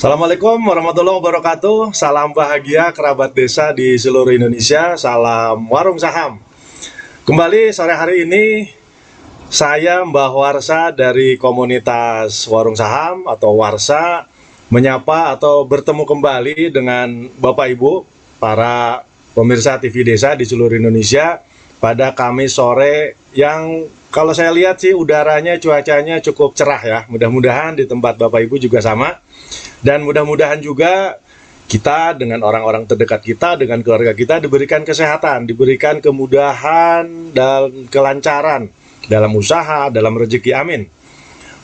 Assalamualaikum warahmatullahi wabarakatuh. Salam bahagia kerabat desa di seluruh Indonesia. Salam warung saham. Kembali sore hari ini saya Mbah Warsa dari komunitas warung saham atau Warsa menyapa atau bertemu kembali dengan Bapak Ibu para pemirsa TV Desa di seluruh Indonesia pada Kamis sore yang kalau saya lihat sih udaranya, cuacanya cukup cerah ya. Mudah-mudahan di tempat Bapak Ibu juga sama. Dan mudah-mudahan juga kita dengan orang-orang terdekat kita, dengan keluarga kita diberikan kesehatan, diberikan kemudahan dan kelancaran dalam usaha, dalam rezeki, amin.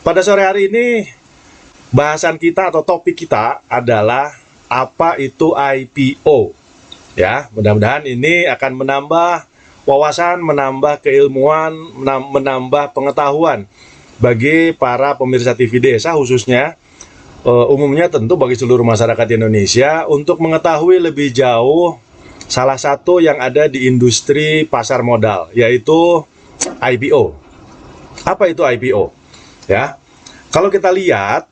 Pada sore hari ini, bahasan kita atau topik kita adalah apa itu IPO. Ya, mudah-mudahan ini akan menambah wawasan, menambah keilmuan, menambah pengetahuan bagi para pemirsa TV Desa khususnya. Umumnya tentu bagi seluruh masyarakat Indonesia untuk mengetahui lebih jauh salah satu yang ada di industri pasar modal, yaitu IPO. Apa itu IPO? Ya, kalau kita lihat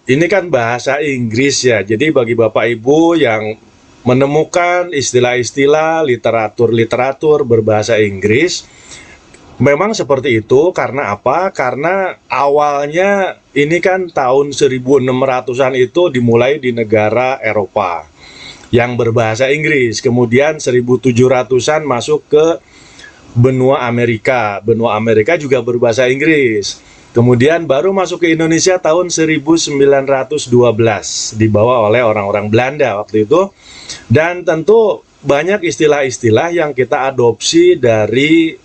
ini kan bahasa Inggris ya. Jadi bagi Bapak Ibu yang menemukan istilah-istilah literatur berbahasa Inggris, memang seperti itu. Karena apa? Karena awalnya ini kan tahun 1600-an itu dimulai di negara Eropa yang berbahasa Inggris. Kemudian 1700-an masuk ke benua Amerika. Benua Amerika juga berbahasa Inggris. Kemudian baru masuk ke Indonesia tahun 1912, dibawa oleh orang-orang Belanda waktu itu. Dan tentu banyak istilah-istilah yang kita adopsi dari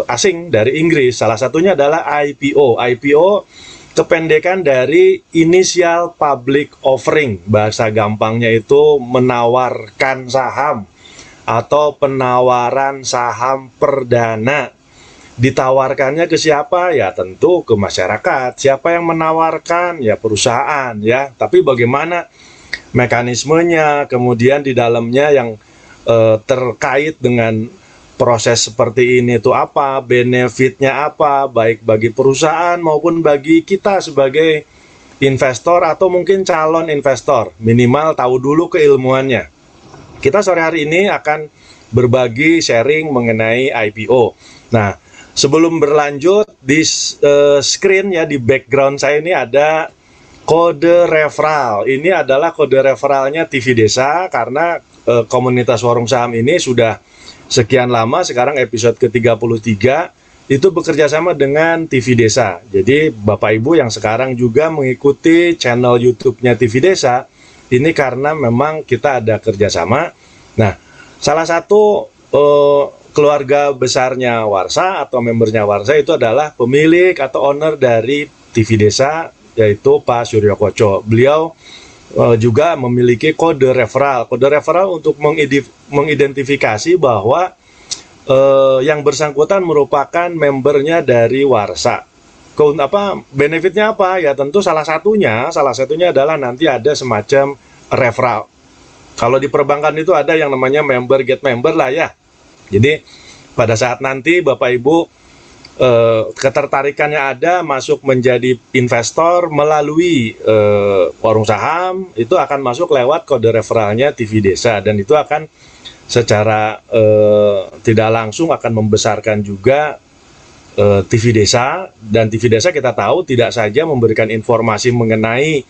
asing, dari Inggris. Salah satunya adalah IPO. IPO kependekan dari Initial Public Offering. Bahasa gampangnya itu menawarkan saham atau penawaran saham perdana. Ditawarkannya ke siapa? Ya tentu ke masyarakat. Siapa yang menawarkan? Ya perusahaan ya. Tapi bagaimana mekanismenya, kemudian di dalamnya yang terkait dengan proses seperti ini itu apa, benefitnya apa, baik bagi perusahaan maupun bagi kita sebagai investor atau mungkin calon investor. Minimal tahu dulu keilmuannya. Kita sore hari ini akan berbagi sharing mengenai IPO. Nah, sebelum berlanjut, di screen ya, di background saya ini ada kode referral. Ini adalah kode referralnya TV Desa karena komunitas warung saham ini sudah sekian lama, sekarang episode ke-33 itu bekerja sama dengan TV Desa. Jadi Bapak Ibu yang sekarang juga mengikuti channel YouTube-nya TV Desa, ini karena memang kita ada kerjasama. Nah, salah satu keluarga besarnya Warsa atau membernya Warsa itu adalah pemilik atau owner dari TV Desa, yaitu Pak Suryo Koco. Beliau juga memiliki kode referral. Kode referral untuk mengidentifikasi bahwa yang bersangkutan merupakan membernya dari Warsa. Benefitnya apa? Ya tentu salah satunya adalah nanti ada semacam referral. Kalau di perbankan itu ada yang namanya member get member lah ya. Jadi pada saat nanti Bapak Ibu ketertarikannya ada masuk menjadi investor melalui warung saham, itu akan masuk lewat kode referralnya TV Desa, dan itu akan secara tidak langsung akan membesarkan juga TV Desa. Dan TV Desa kita tahu tidak saja memberikan informasi mengenai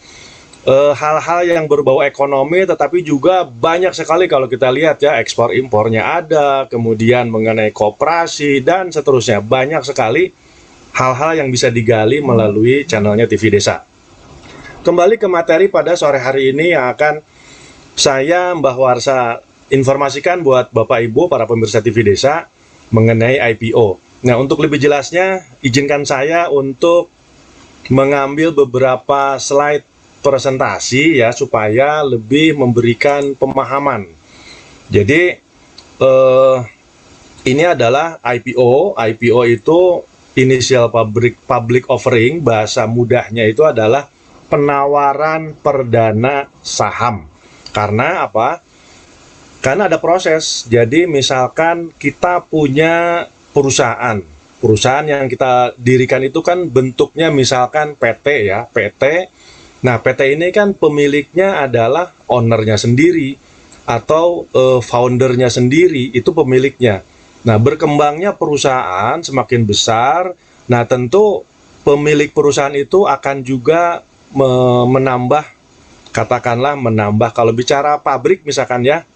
hal-hal yang berbau ekonomi, tetapi juga banyak sekali kalau kita lihat ya, ekspor impornya ada, kemudian mengenai koperasi dan seterusnya. Banyak sekali hal-hal yang bisa digali melalui channelnya TV Desa. Kembali ke materi pada sore hari ini yang akan saya Mbah Warsa informasikan buat Bapak Ibu para pemirsa TV Desa mengenai IPO. Nah, untuk lebih jelasnya izinkan saya untuk mengambil beberapa slide presentasi ya, supaya lebih memberikan pemahaman. Jadi ini adalah IPO. IPO itu Initial Public Offering. Bahasa mudahnya itu adalah penawaran perdana saham. Karena apa? Karena ada proses. Jadi misalkan kita punya perusahaan yang kita dirikan itu kan bentuknya misalkan PT ya, PT Nah, PT ini kan pemiliknya adalah ownernya sendiri atau foundernya sendiri, itu pemiliknya. Nah, berkembangnya perusahaan semakin besar, nah tentu pemilik perusahaan itu akan juga menambah, katakanlah menambah, kalau bicara pabrik misalkan ya,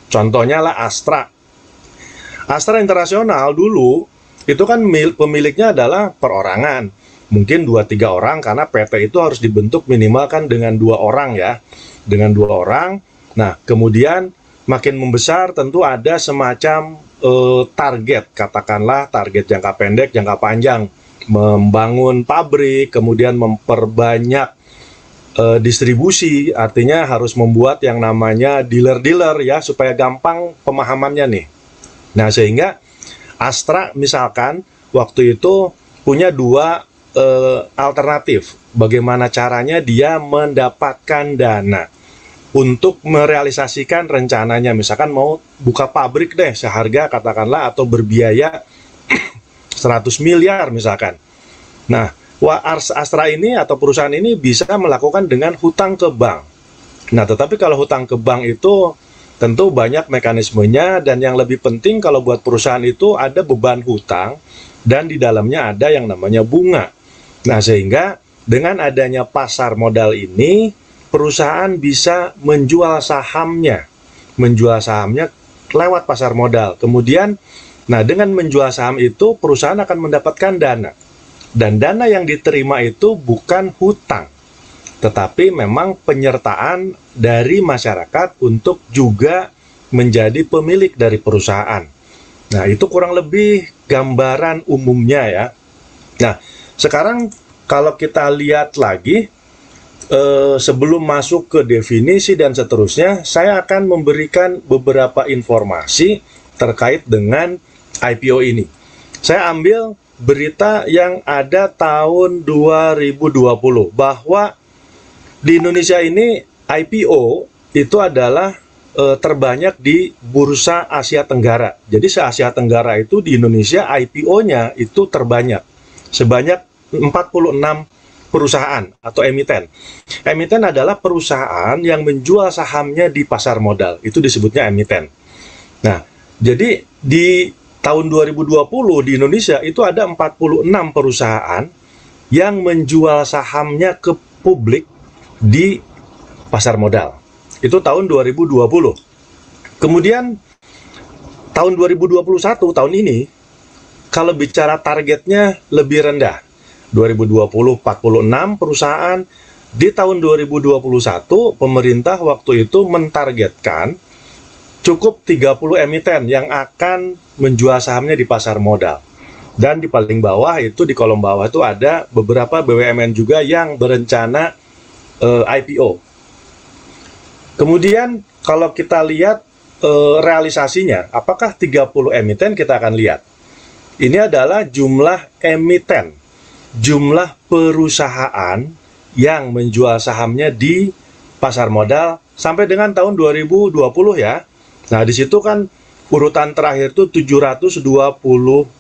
contohnya lah Astra. Astra Internasional dulu itu kan pemiliknya adalah perorangan, mungkin 2-3 orang, karena PT itu harus dibentuk minimal kan dengan 2 orang ya, dengan 2 orang. Nah, kemudian makin membesar tentu ada semacam target, katakanlah target jangka pendek, jangka panjang, membangun pabrik, kemudian memperbanyak distribusi, artinya harus membuat yang namanya dealer-dealer ya, supaya gampang pemahamannya nih. Nah, sehingga Astra misalkan waktu itu punya 2 alternatif bagaimana caranya dia mendapatkan dana untuk merealisasikan rencananya. Misalkan mau buka pabrik deh seharga katakanlah atau berbiaya 100 miliar misalkan. Nah, Astra ini atau perusahaan ini bisa melakukan dengan hutang ke bank. Nah, tetapi kalau hutang ke bank itu tentu banyak mekanismenya, dan yang lebih penting kalau buat perusahaan itu ada beban hutang dan di dalamnya ada yang namanya bunga. Nah, sehingga dengan adanya pasar modal ini, perusahaan bisa menjual sahamnya lewat pasar modal. Kemudian, nah dengan menjual saham itu, perusahaan akan mendapatkan dana. Dan dana yang diterima itu bukan hutang, tetapi memang penyertaan dari masyarakat untuk juga menjadi pemilik dari perusahaan. Nah, itu kurang lebih gambaran umumnya ya. Nah, sekarang kalau kita lihat lagi, sebelum masuk ke definisi dan seterusnya, saya akan memberikan beberapa informasi terkait dengan IPO ini. Saya ambil berita yang ada tahun 2020, bahwa di Indonesia ini IPO itu adalah terbanyak di Bursa Asia Tenggara. Jadi se-Asia Tenggara itu di Indonesia IPO-nya itu terbanyak, sebanyak 46 perusahaan atau emiten. Emiten adalah perusahaan yang menjual sahamnya di pasar modal, itu disebutnya emiten. Nah, jadi di tahun 2020 di Indonesia itu ada 46 perusahaan yang menjual sahamnya ke publik di pasar modal. Itu tahun 2020. Kemudian tahun 2021, tahun ini, kalau bicara targetnya lebih rendah. 2020 46 perusahaan. Di tahun 2021 pemerintah waktu itu mentargetkan cukup 30 emiten yang akan menjual sahamnya di pasar modal. Dan di paling bawah itu, di kolom bawah itu ada beberapa BUMN juga yang berencana IPO. Kemudian kalau kita lihat realisasinya, apakah 30 emiten, kita akan lihat. Ini adalah jumlah emiten, jumlah perusahaan yang menjual sahamnya di pasar modal sampai dengan tahun 2020 ya. Nah, di situ kan urutan terakhir itu 720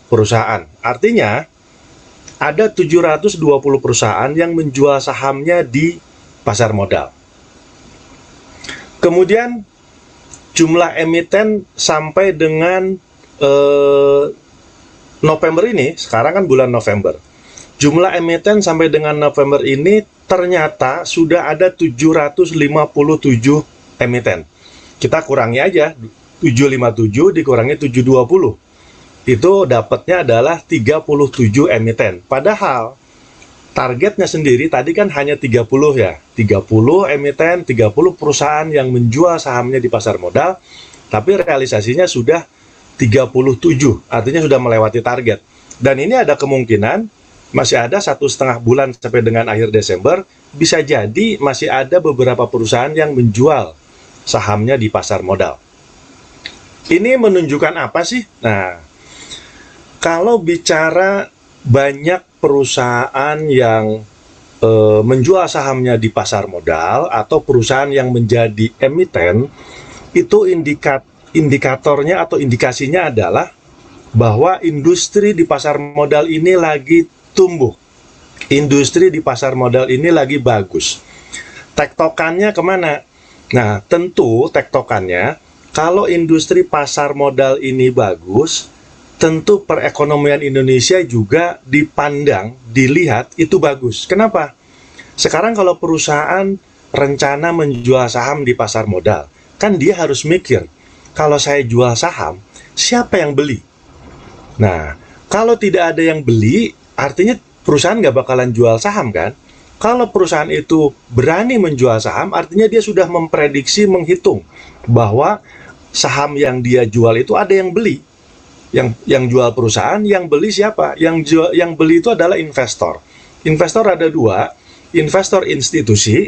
perusahaan. Artinya ada 720 perusahaan yang menjual sahamnya di pasar modal. Kemudian jumlah emiten sampai dengan November ini, sekarang kan bulan November. Jumlah emiten sampai dengan November ini ternyata sudah ada 757 emiten. Kita kurangi aja, 757 dikurangi 720. Itu dapatnya adalah 37 emiten. Padahal targetnya sendiri tadi kan hanya 30 ya. 30 emiten, 30 perusahaan yang menjual sahamnya di pasar modal, tapi realisasinya sudah 37, artinya sudah melewati target. Dan ini ada kemungkinan masih ada 1,5 bulan sampai dengan akhir Desember, bisa jadi masih ada beberapa perusahaan yang menjual sahamnya di pasar modal. Ini menunjukkan apa sih? Nah, kalau bicara banyak perusahaan yang menjual sahamnya di pasar modal atau perusahaan yang menjadi emiten, itu indikatornya atau indikasinya adalah bahwa industri di pasar modal ini lagi tumbuh. Industri di pasar modal ini lagi bagus. tektokannya kemana? Nah, tentu tektokannya, kalau industri pasar modal ini bagus, tentu perekonomian Indonesia juga dipandang, dilihat itu bagus. Kenapa? Sekarang kalau perusahaan rencana menjual saham di pasar modal, kan dia harus mikir, kalau saya jual saham, siapa yang beli? Nah, kalau tidak ada yang beli, artinya perusahaan nggak bakalan jual saham kan? Kalau perusahaan itu berani menjual saham, artinya dia sudah memprediksi, menghitung bahwa saham yang dia jual itu ada yang beli. Yang jual perusahaan, yang beli siapa? Yang beli itu adalah investor. Investor ada dua, investor institusi,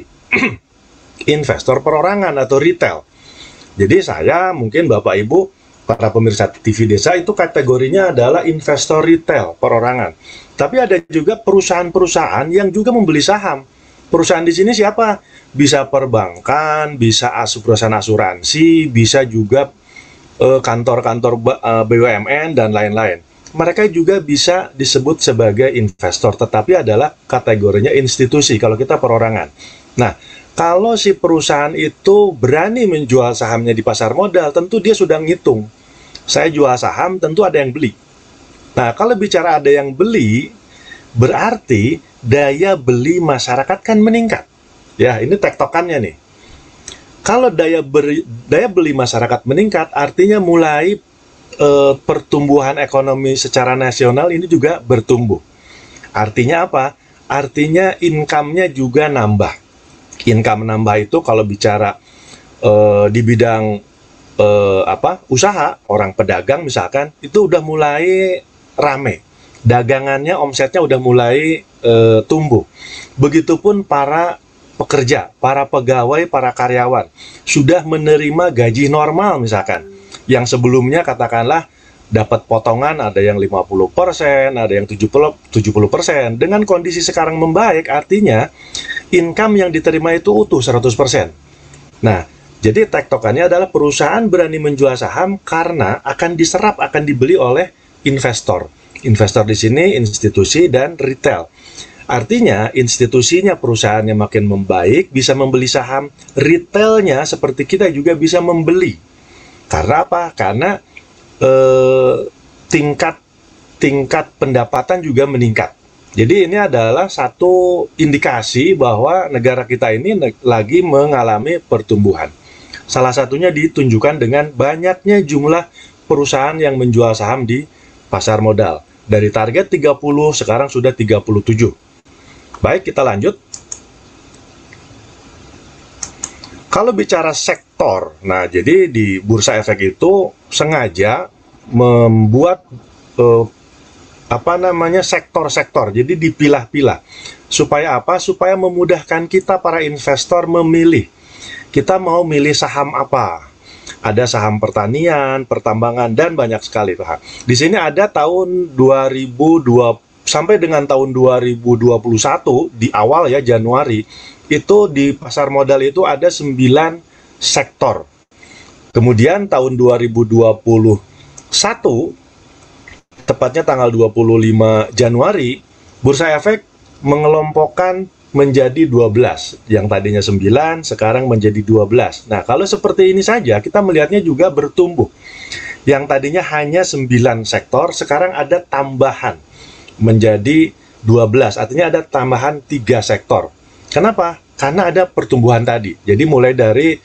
investor perorangan atau retail. Jadi saya, mungkin Bapak Ibu, para pemirsa TV Desa itu kategorinya adalah investor retail, perorangan. Tapi ada juga perusahaan-perusahaan yang juga membeli saham. Perusahaan di sini siapa? Bisa perbankan, bisa perusahaan asuransi, bisa juga kantor-kantor BUMN dan lain-lain. Mereka juga bisa disebut sebagai investor, tetapi adalah kategorinya institusi kalau kita perorangan. Nah, kalau si perusahaan itu berani menjual sahamnya di pasar modal, tentu dia sudah ngitung. Saya jual saham, tentu ada yang beli. Nah, kalau bicara ada yang beli, berarti daya beli masyarakat kan meningkat. Ya, ini tektokannya nih. Kalau daya beli masyarakat meningkat, artinya mulai pertumbuhan ekonomi secara nasional ini juga bertumbuh. Artinya apa? Artinya income-nya juga nambah. Income nambah itu kalau bicara di bidang usaha, orang pedagang misalkan, itu udah mulai rame. Dagangannya, omsetnya udah mulai tumbuh. Begitupun para pekerja, para pegawai, para karyawan sudah menerima gaji normal misalkan. Yang sebelumnya katakanlah dapat potongan ada yang 50%, ada yang 70%. Dengan kondisi sekarang membaik, artinya income yang diterima itu utuh 100%. Nah, jadi tektokannya adalah perusahaan berani menjual saham karena akan diserap, akan dibeli oleh investor. Investor di sini institusi dan retail. Artinya, institusinya perusahaannya makin membaik, bisa membeli saham, retailnya seperti kita juga bisa membeli. Karena apa? Karena tingkat pendapatan juga meningkat. Jadi ini adalah satu indikasi bahwa negara kita ini lagi mengalami pertumbuhan. Salah satunya ditunjukkan dengan banyaknya jumlah perusahaan yang menjual saham di pasar modal. Dari target 30, sekarang sudah 37. Baik, kita lanjut. Kalau bicara sektor, nah jadi di Bursa Efek itu sengaja membuat sektor-sektor. Jadi dipilah-pilah. Supaya apa? Supaya memudahkan kita para investor memilih. Kita mau milih saham apa? Ada saham pertanian, pertambangan, dan banyak sekali. Di sini ada tahun 2020 sampai dengan tahun 2021 di awal ya, Januari, itu di pasar modal itu ada 9 sektor. Kemudian tahun 2021, tepatnya tanggal 25 Januari, Bursa Efek mengelompokkan menjadi 12. Yang tadinya 9, sekarang menjadi 12. Nah, kalau seperti ini saja, kita melihatnya juga bertumbuh. Yang tadinya hanya 9 sektor, sekarang ada tambahan menjadi 12, artinya ada tambahan 3 sektor. Kenapa? Karena ada pertumbuhan tadi. Jadi mulai dari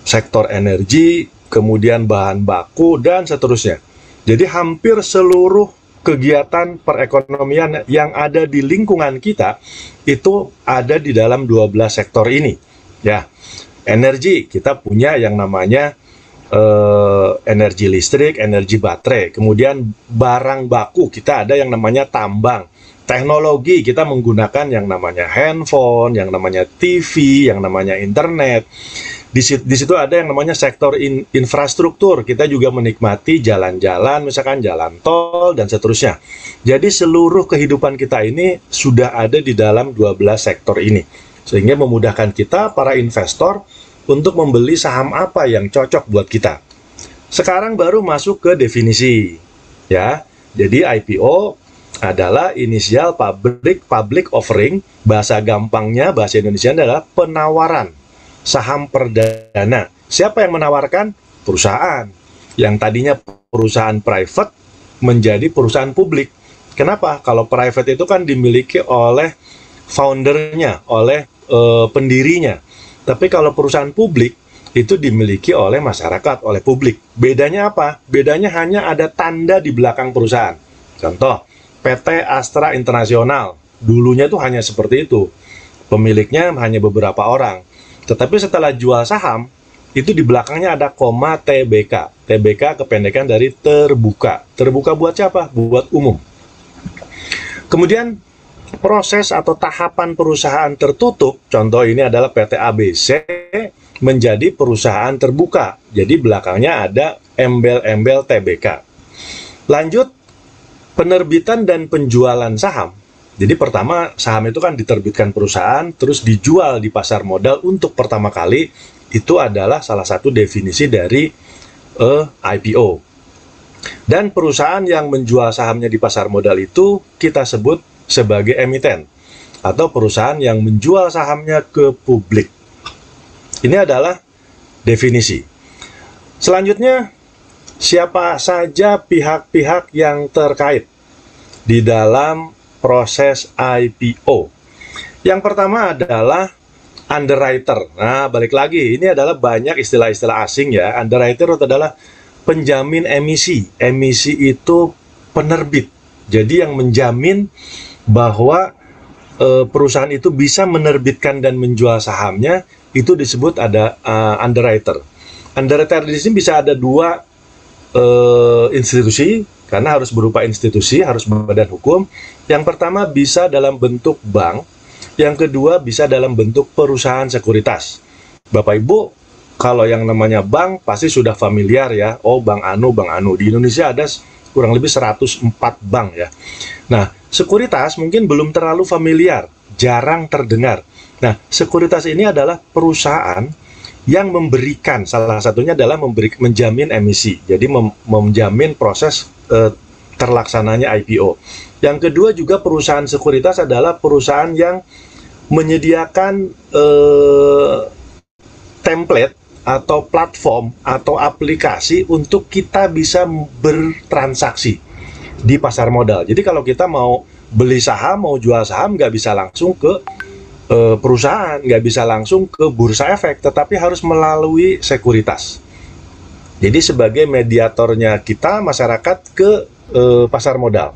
sektor energi, kemudian bahan baku, dan seterusnya. Jadi hampir seluruh kegiatan perekonomian yang ada di lingkungan kita itu ada di dalam 12 sektor ini. Ya, energi kita punya yang namanya energi listrik, energi baterai. Kemudian barang baku kita ada yang namanya tambang. Teknologi kita menggunakan yang namanya handphone, yang namanya TV, yang namanya internet. Di situ ada yang namanya sektor infrastruktur. Kita juga menikmati jalan-jalan, misalkan jalan tol dan seterusnya. Jadi seluruh kehidupan kita ini sudah ada di dalam 12 sektor ini. Sehingga memudahkan kita para investor untuk membeli saham apa yang cocok buat kita. Sekarang baru masuk ke definisi, ya. Jadi IPO adalah inisial public offering. Bahasa gampangnya, bahasa Indonesia adalah penawaran saham perdana. Siapa yang menawarkan? Perusahaan. Yang tadinya perusahaan private menjadi perusahaan publik. Kenapa? Kalau private itu kan dimiliki oleh foundernya, oleh pendirinya. Tapi kalau perusahaan publik itu dimiliki oleh masyarakat, oleh publik. Bedanya apa? Bedanya hanya ada tanda di belakang perusahaan. Contoh, PT Astra Internasional. Dulunya tuh hanya seperti itu. Pemiliknya hanya beberapa orang. Tetapi setelah jual saham, itu di belakangnya ada koma TBK. TBK kependekan dari terbuka. Terbuka buat siapa? Buat umum. Kemudian proses atau tahapan perusahaan tertutup, contoh ini adalah PT ABC, menjadi perusahaan terbuka. Jadi belakangnya ada embel-embel TBK. Lanjut, penerbitan dan penjualan saham. Jadi pertama, saham itu kan diterbitkan perusahaan, terus dijual di pasar modal untuk pertama kali. Itu adalah salah satu definisi dari IPO. Dan perusahaan yang menjual sahamnya di pasar modal itu kita sebut sebagai emiten, atau perusahaan yang menjual sahamnya ke publik. Ini adalah definisi. Selanjutnya, siapa saja pihak-pihak yang terkait di dalam proses IPO. Yang pertama adalah underwriter. Nah, balik lagi, ini adalah banyak istilah-istilah asing ya. Underwriter itu adalah penjamin emisi. Emisi itu penerbit. Jadi yang menjamin bahwa perusahaan itu bisa menerbitkan dan menjual sahamnya, itu disebut ada underwriter. Underwriter di sini bisa ada dua institusi, karena harus berupa institusi, harus badan hukum. Yang pertama bisa dalam bentuk bank, yang kedua bisa dalam bentuk perusahaan sekuritas. Bapak Ibu, kalau yang namanya bank pasti sudah familiar ya. Oh, Bank Anu, Bank Anu. Di Indonesia ada kurang lebih 104 bank ya. Nah, sekuritas mungkin belum terlalu familiar, jarang terdengar. Nah, sekuritas ini adalah perusahaan yang memberikan, salah satunya adalah menjamin emisi. Jadi menjamin proses terlaksananya IPO. Yang kedua juga perusahaan sekuritas adalah perusahaan yang menyediakan template atau platform atau aplikasi untuk kita bisa bertransaksi di pasar modal. Jadi kalau kita mau beli saham, mau jual saham, nggak bisa langsung ke perusahaan, nggak bisa langsung ke bursa efek, tetapi harus melalui sekuritas. Jadi sebagai mediatornya kita, masyarakat, ke pasar modal.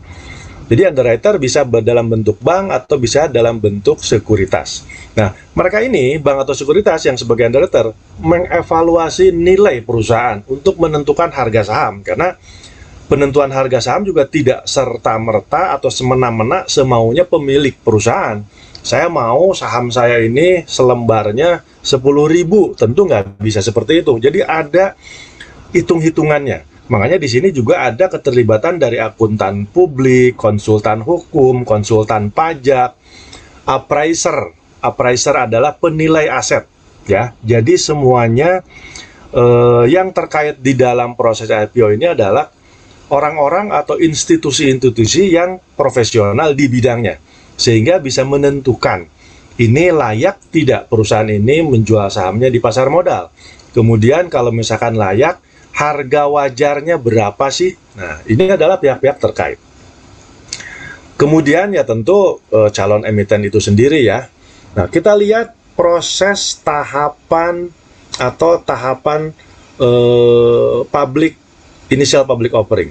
Jadi underwriter bisa dalam bentuk bank atau bisa dalam bentuk sekuritas. Nah, mereka ini, bank atau sekuritas yang sebagai underwriter, mengevaluasi nilai perusahaan untuk menentukan harga saham. Karena penentuan harga saham juga tidak serta-merta atau semena-mena semaunya pemilik perusahaan. Saya mau saham saya ini selembarnya 10.000, tentu nggak bisa seperti itu. Jadi ada hitung-hitungannya. Makanya di sini juga ada keterlibatan dari akuntan publik, konsultan hukum, konsultan pajak, appraiser. Appraiser adalah penilai aset, ya. Jadi semuanya yang terkait di dalam proses IPO ini adalah orang-orang atau institusi-institusi yang profesional di bidangnya, sehingga bisa menentukan ini layak tidak perusahaan ini menjual sahamnya di pasar modal. Kemudian kalau misalkan layak, harga wajarnya berapa sih? Nah, ini adalah pihak-pihak terkait. Kemudian ya tentu calon emiten itu sendiri ya. Nah, kita lihat proses tahapan atau tahapan initial public offering.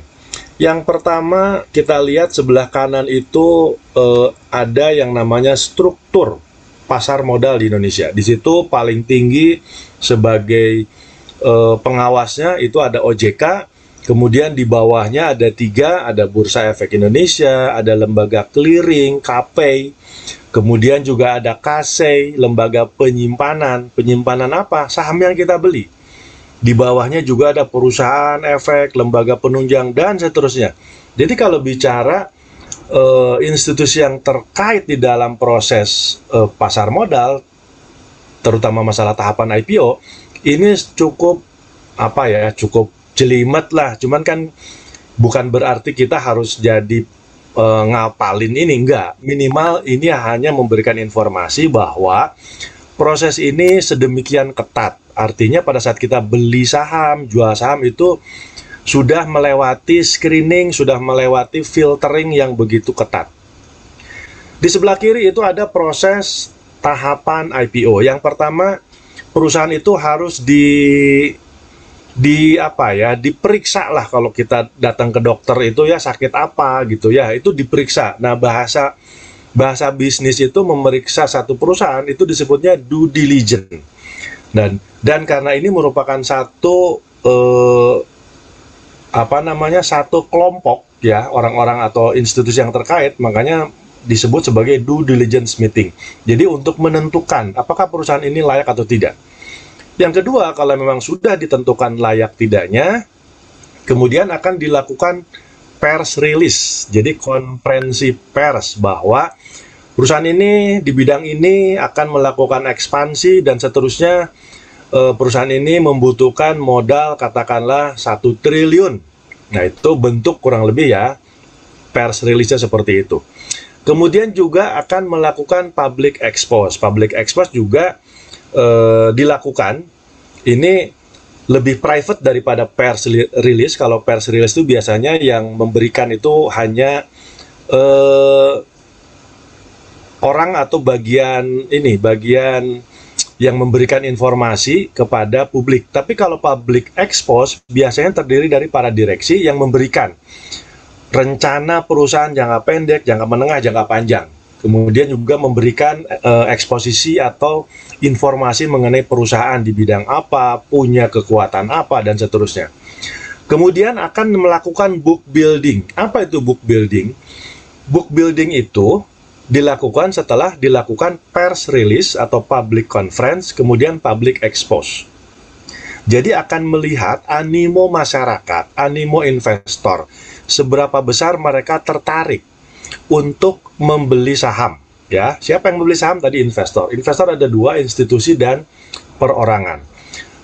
Yang pertama kita lihat sebelah kanan itu ada yang namanya struktur pasar modal di Indonesia. Di situ paling tinggi sebagai pengawasnya itu ada OJK, kemudian di bawahnya ada 3, ada Bursa Efek Indonesia, ada lembaga clearing, KPI, kemudian juga ada KASEI, lembaga penyimpanan. Penyimpanan apa? Saham yang kita beli. Di bawahnya juga ada perusahaan efek, lembaga penunjang, dan seterusnya. Jadi kalau bicara institusi yang terkait di dalam proses pasar modal, terutama masalah tahapan IPO, ini cukup cukup jelimet lah. Cuman kan bukan berarti kita harus jadi ngapalin ini, enggak. Minimal ini hanya memberikan informasi bahwa proses ini sedemikian ketat. Artinya pada saat kita beli saham, jual saham itu sudah melewati screening, sudah melewati filtering yang begitu ketat. Di sebelah kiri itu ada proses tahapan IPO. Yang pertama, perusahaan itu harus diperiksa lah. Kalau kita datang ke dokter itu ya sakit apa gitu ya, itu diperiksa. Nah, bahasa bisnis itu memeriksa satu perusahaan itu disebutnya due diligence. Dan karena ini merupakan satu satu kelompok ya, orang-orang atau institusi yang terkait, makanya disebut sebagai due diligence meeting. Jadi untuk menentukan apakah perusahaan ini layak atau tidak. Yang kedua, kalau memang sudah ditentukan layak tidaknya, kemudian akan dilakukan pers release. Jadi konferensi pers bahwa perusahaan ini di bidang ini akan melakukan ekspansi dan seterusnya. Perusahaan ini membutuhkan modal katakanlah 1 triliun. Nah, itu bentuk kurang lebih ya pers release-nya seperti itu. Kemudian juga akan melakukan public expose. Public expose juga dilakukan. Ini lebih private daripada pers release. Kalau pers release itu biasanya yang memberikan itu hanya orang atau bagian yang memberikan informasi kepada publik. Tapi kalau public expose biasanya terdiri dari para direksi yang memberikan rencana perusahaan jangka pendek, jangka menengah, jangka panjang. Kemudian juga memberikan eksposisi atau informasi mengenai perusahaan di bidang apa, punya kekuatan apa, dan seterusnya. Kemudian akan melakukan book building. Apa itu book building? Book building itu dilakukan setelah dilakukan pers release atau public conference, kemudian public expose. Jadi akan melihat animo masyarakat, animo investor, seberapa besar mereka tertarik untuk membeli saham. Ya, siapa yang membeli saham tadi? Investor. Investor ada 2, institusi dan perorangan.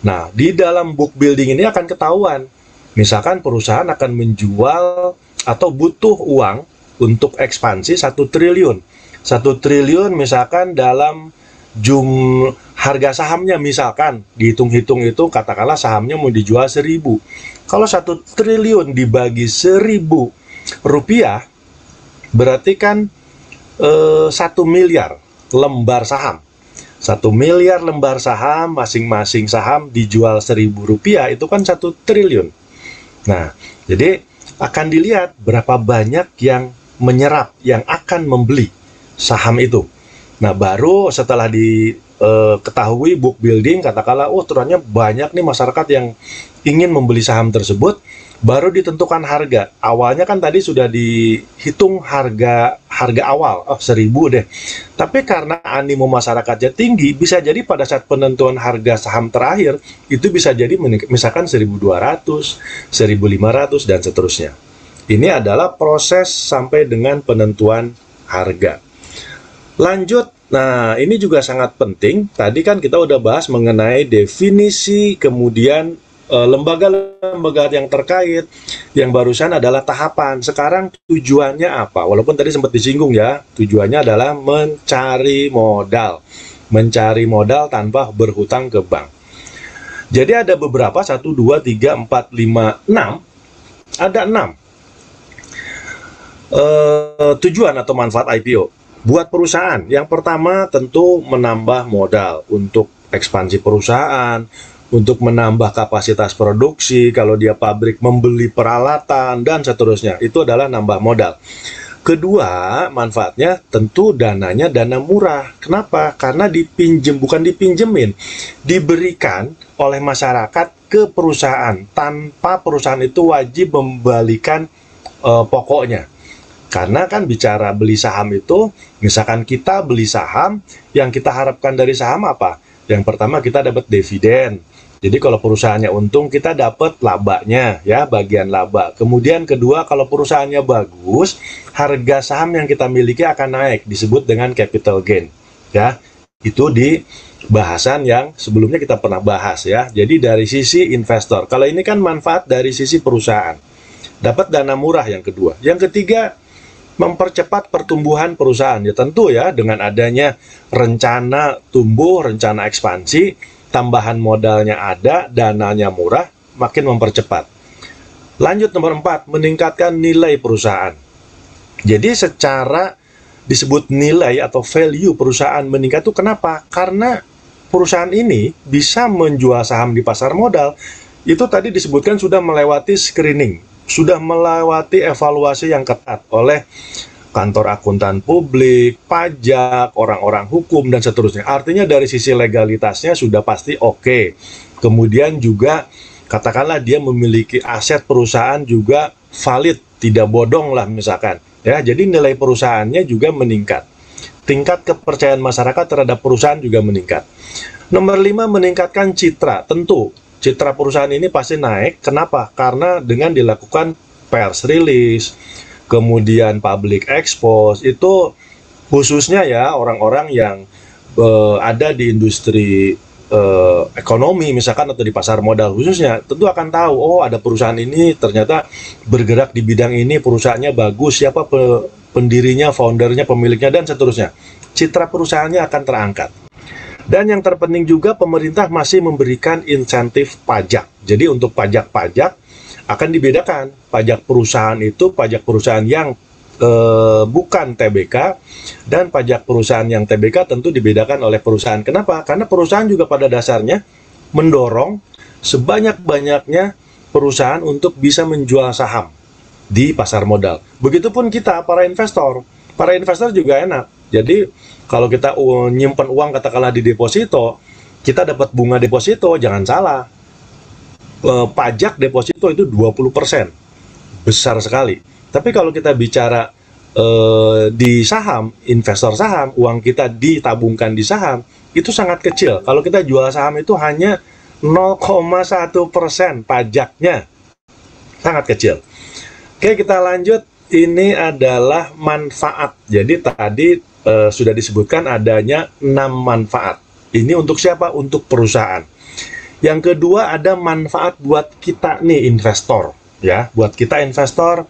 Nah, di dalam book building ini akan ketahuan, misalkan perusahaan akan menjual atau butuh uang untuk ekspansi 1 triliun. 1 triliun misalkan dalam harga sahamnya, misalkan dihitung-hitung itu katakanlah sahamnya mau dijual 1.000. Kalau 1 triliun dibagi 1.000 rupiah berarti kan 1 miliar lembar saham. 1 miliar lembar saham, masing-masing saham dijual 1.000 rupiah, itu kan 1 triliun. Nah, jadi akan dilihat berapa banyak yang menyerap, yang akan membeli saham itu. Nah, baru setelah diketahui book building, katakanlah, oh ternyata banyak nih masyarakat yang ingin membeli saham tersebut, baru ditentukan harga. Awalnya kan tadi sudah dihitung harga awal, 1.000 deh. Tapi karena animo masyarakatnya tinggi, bisa jadi pada saat penentuan harga saham terakhir, itu bisa jadi misalkan 1.200, 1.500, dan seterusnya. Ini adalah proses sampai dengan penentuan harga. Lanjut, nah ini juga sangat penting. Tadi kan kita udah bahas mengenai definisi, kemudian lembaga-lembaga yang terkait. Yang barusan adalah tahapan. Sekarang tujuannya apa? Walaupun tadi sempat disinggung ya, tujuannya adalah mencari modal. Mencari modal tanpa berhutang ke bank. Jadi ada beberapa, 1, 2, 3, 4, 5, 6. Ada 6 tujuan atau manfaat IPO buat perusahaan. Yang pertama tentu menambah modal untuk ekspansi perusahaan, untuk menambah kapasitas produksi, kalau dia pabrik membeli peralatan, dan seterusnya. Itu adalah nambah modal. Kedua, manfaatnya tentu dananya dana murah. Kenapa? Karena bukan dipinjemin, diberikan oleh masyarakat ke perusahaan, tanpa perusahaan itu wajib membalikan pokoknya. Karena kan bicara beli saham itu, misalkan kita beli saham, yang kita harapkan dari saham apa? Yang pertama kita dapat dividen. Jadi kalau perusahaannya untung, kita dapat labanya, ya, bagian laba. Kemudian kedua, kalau perusahaannya bagus, harga saham yang kita miliki akan naik, disebut dengan capital gain. Ya, itu di bahasan yang sebelumnya kita pernah bahas ya. Jadi dari sisi investor. Kalau ini kan manfaat dari sisi perusahaan. Dapat dana murah yang kedua. Yang ketiga, mempercepat pertumbuhan perusahaan. Ya tentu ya, dengan adanya rencana tumbuh, rencana ekspansi, tambahan modalnya ada, dananya murah, makin mempercepat. Lanjut nomor 4, meningkatkan nilai perusahaan. Jadi secara disebut nilai atau value perusahaan meningkat itu kenapa? Karena perusahaan ini bisa menjual saham di pasar modal. Itu tadi disebutkan sudah melewati screening, sudah melewati evaluasi yang ketat oleh kantor akuntan publik, pajak, orang-orang hukum, dan seterusnya. Artinya dari sisi legalitasnya sudah pasti oke. Kemudian juga katakanlah dia memiliki aset perusahaan juga valid, tidak bodong lah misalkan. Ya, jadi nilai perusahaannya juga meningkat. Tingkat kepercayaan masyarakat terhadap perusahaan juga meningkat. Nomor 5, meningkatkan citra. Tentu, citra perusahaan ini pasti naik. Kenapa? Karena dengan dilakukan press release, kemudian public expose, itu khususnya ya orang-orang yang ada di industri ekonomi misalkan atau di pasar modal khususnya, tentu akan tahu, oh ada perusahaan ini ternyata bergerak di bidang ini, perusahaannya bagus, siapa pendirinya, foundernya, pemiliknya, dan seterusnya. Citra perusahaannya akan terangkat. Dan yang terpenting juga, pemerintah masih memberikan insentif pajak. Jadi untuk pajak-pajak akan dibedakan. Pajak perusahaan itu pajak perusahaan yang bukan TBK, dan pajak perusahaan yang TBK tentu dibedakan oleh perusahaan. Kenapa? Karena perusahaan juga pada dasarnya mendorong sebanyak-banyaknya perusahaan untuk bisa menjual saham di pasar modal. Begitupun kita, para investor. Para investor juga enak. Jadi kalau kita nyimpan uang katakanlah di deposito, kita dapat bunga deposito, jangan salah. Pajak deposito itu 20%. Besar sekali. Tapi kalau kita bicara di saham, investor saham, uang kita ditabungkan di saham, itu sangat kecil. Kalau kita jual saham itu hanya 0,1% pajaknya. Sangat kecil. Oke, kita lanjut. Ini adalah manfaat. Jadi tadi sudah disebutkan adanya 6 manfaat. Ini untuk siapa? Untuk perusahaan. Yang kedua, ada manfaat buat kita nih investor. Ya, buat kita investor.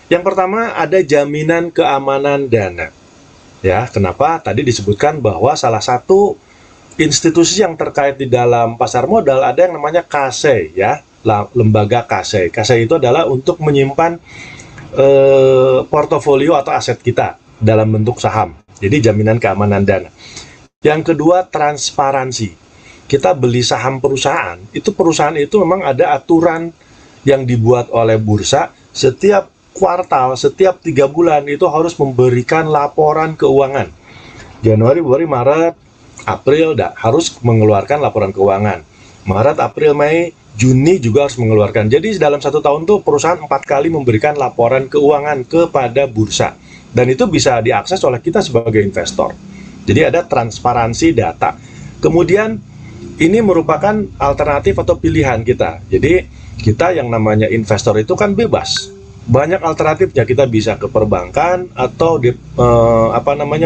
Yang pertama, ada jaminan keamanan dana. Ya, kenapa? Tadi disebutkan bahwa salah satu institusi yang terkait di dalam pasar modal ada yang namanya KASE, ya, lembaga KASE. KASE itu adalah untuk menyimpan portofolio atau aset kita dalam bentuk saham. Jadi jaminan keamanan dana. Yang kedua, transparansi. Kita beli saham perusahaan, itu perusahaan itu memang ada aturan yang dibuat oleh bursa. Setiap kuartal, setiap 3 bulan itu harus memberikan laporan keuangan. Januari, Februari, Maret, April harus mengeluarkan laporan keuangan. Maret, April, Mei, Juni juga harus mengeluarkan. Jadi dalam 1 tahun tuh perusahaan 4 kali memberikan laporan keuangan kepada bursa. Dan itu bisa diakses oleh kita sebagai investor. Jadi ada transparansi data. Kemudian ini merupakan alternatif atau pilihan kita. Jadi kita yang namanya investor itu kan bebas. Banyak alternatifnya, kita bisa ke perbankan atau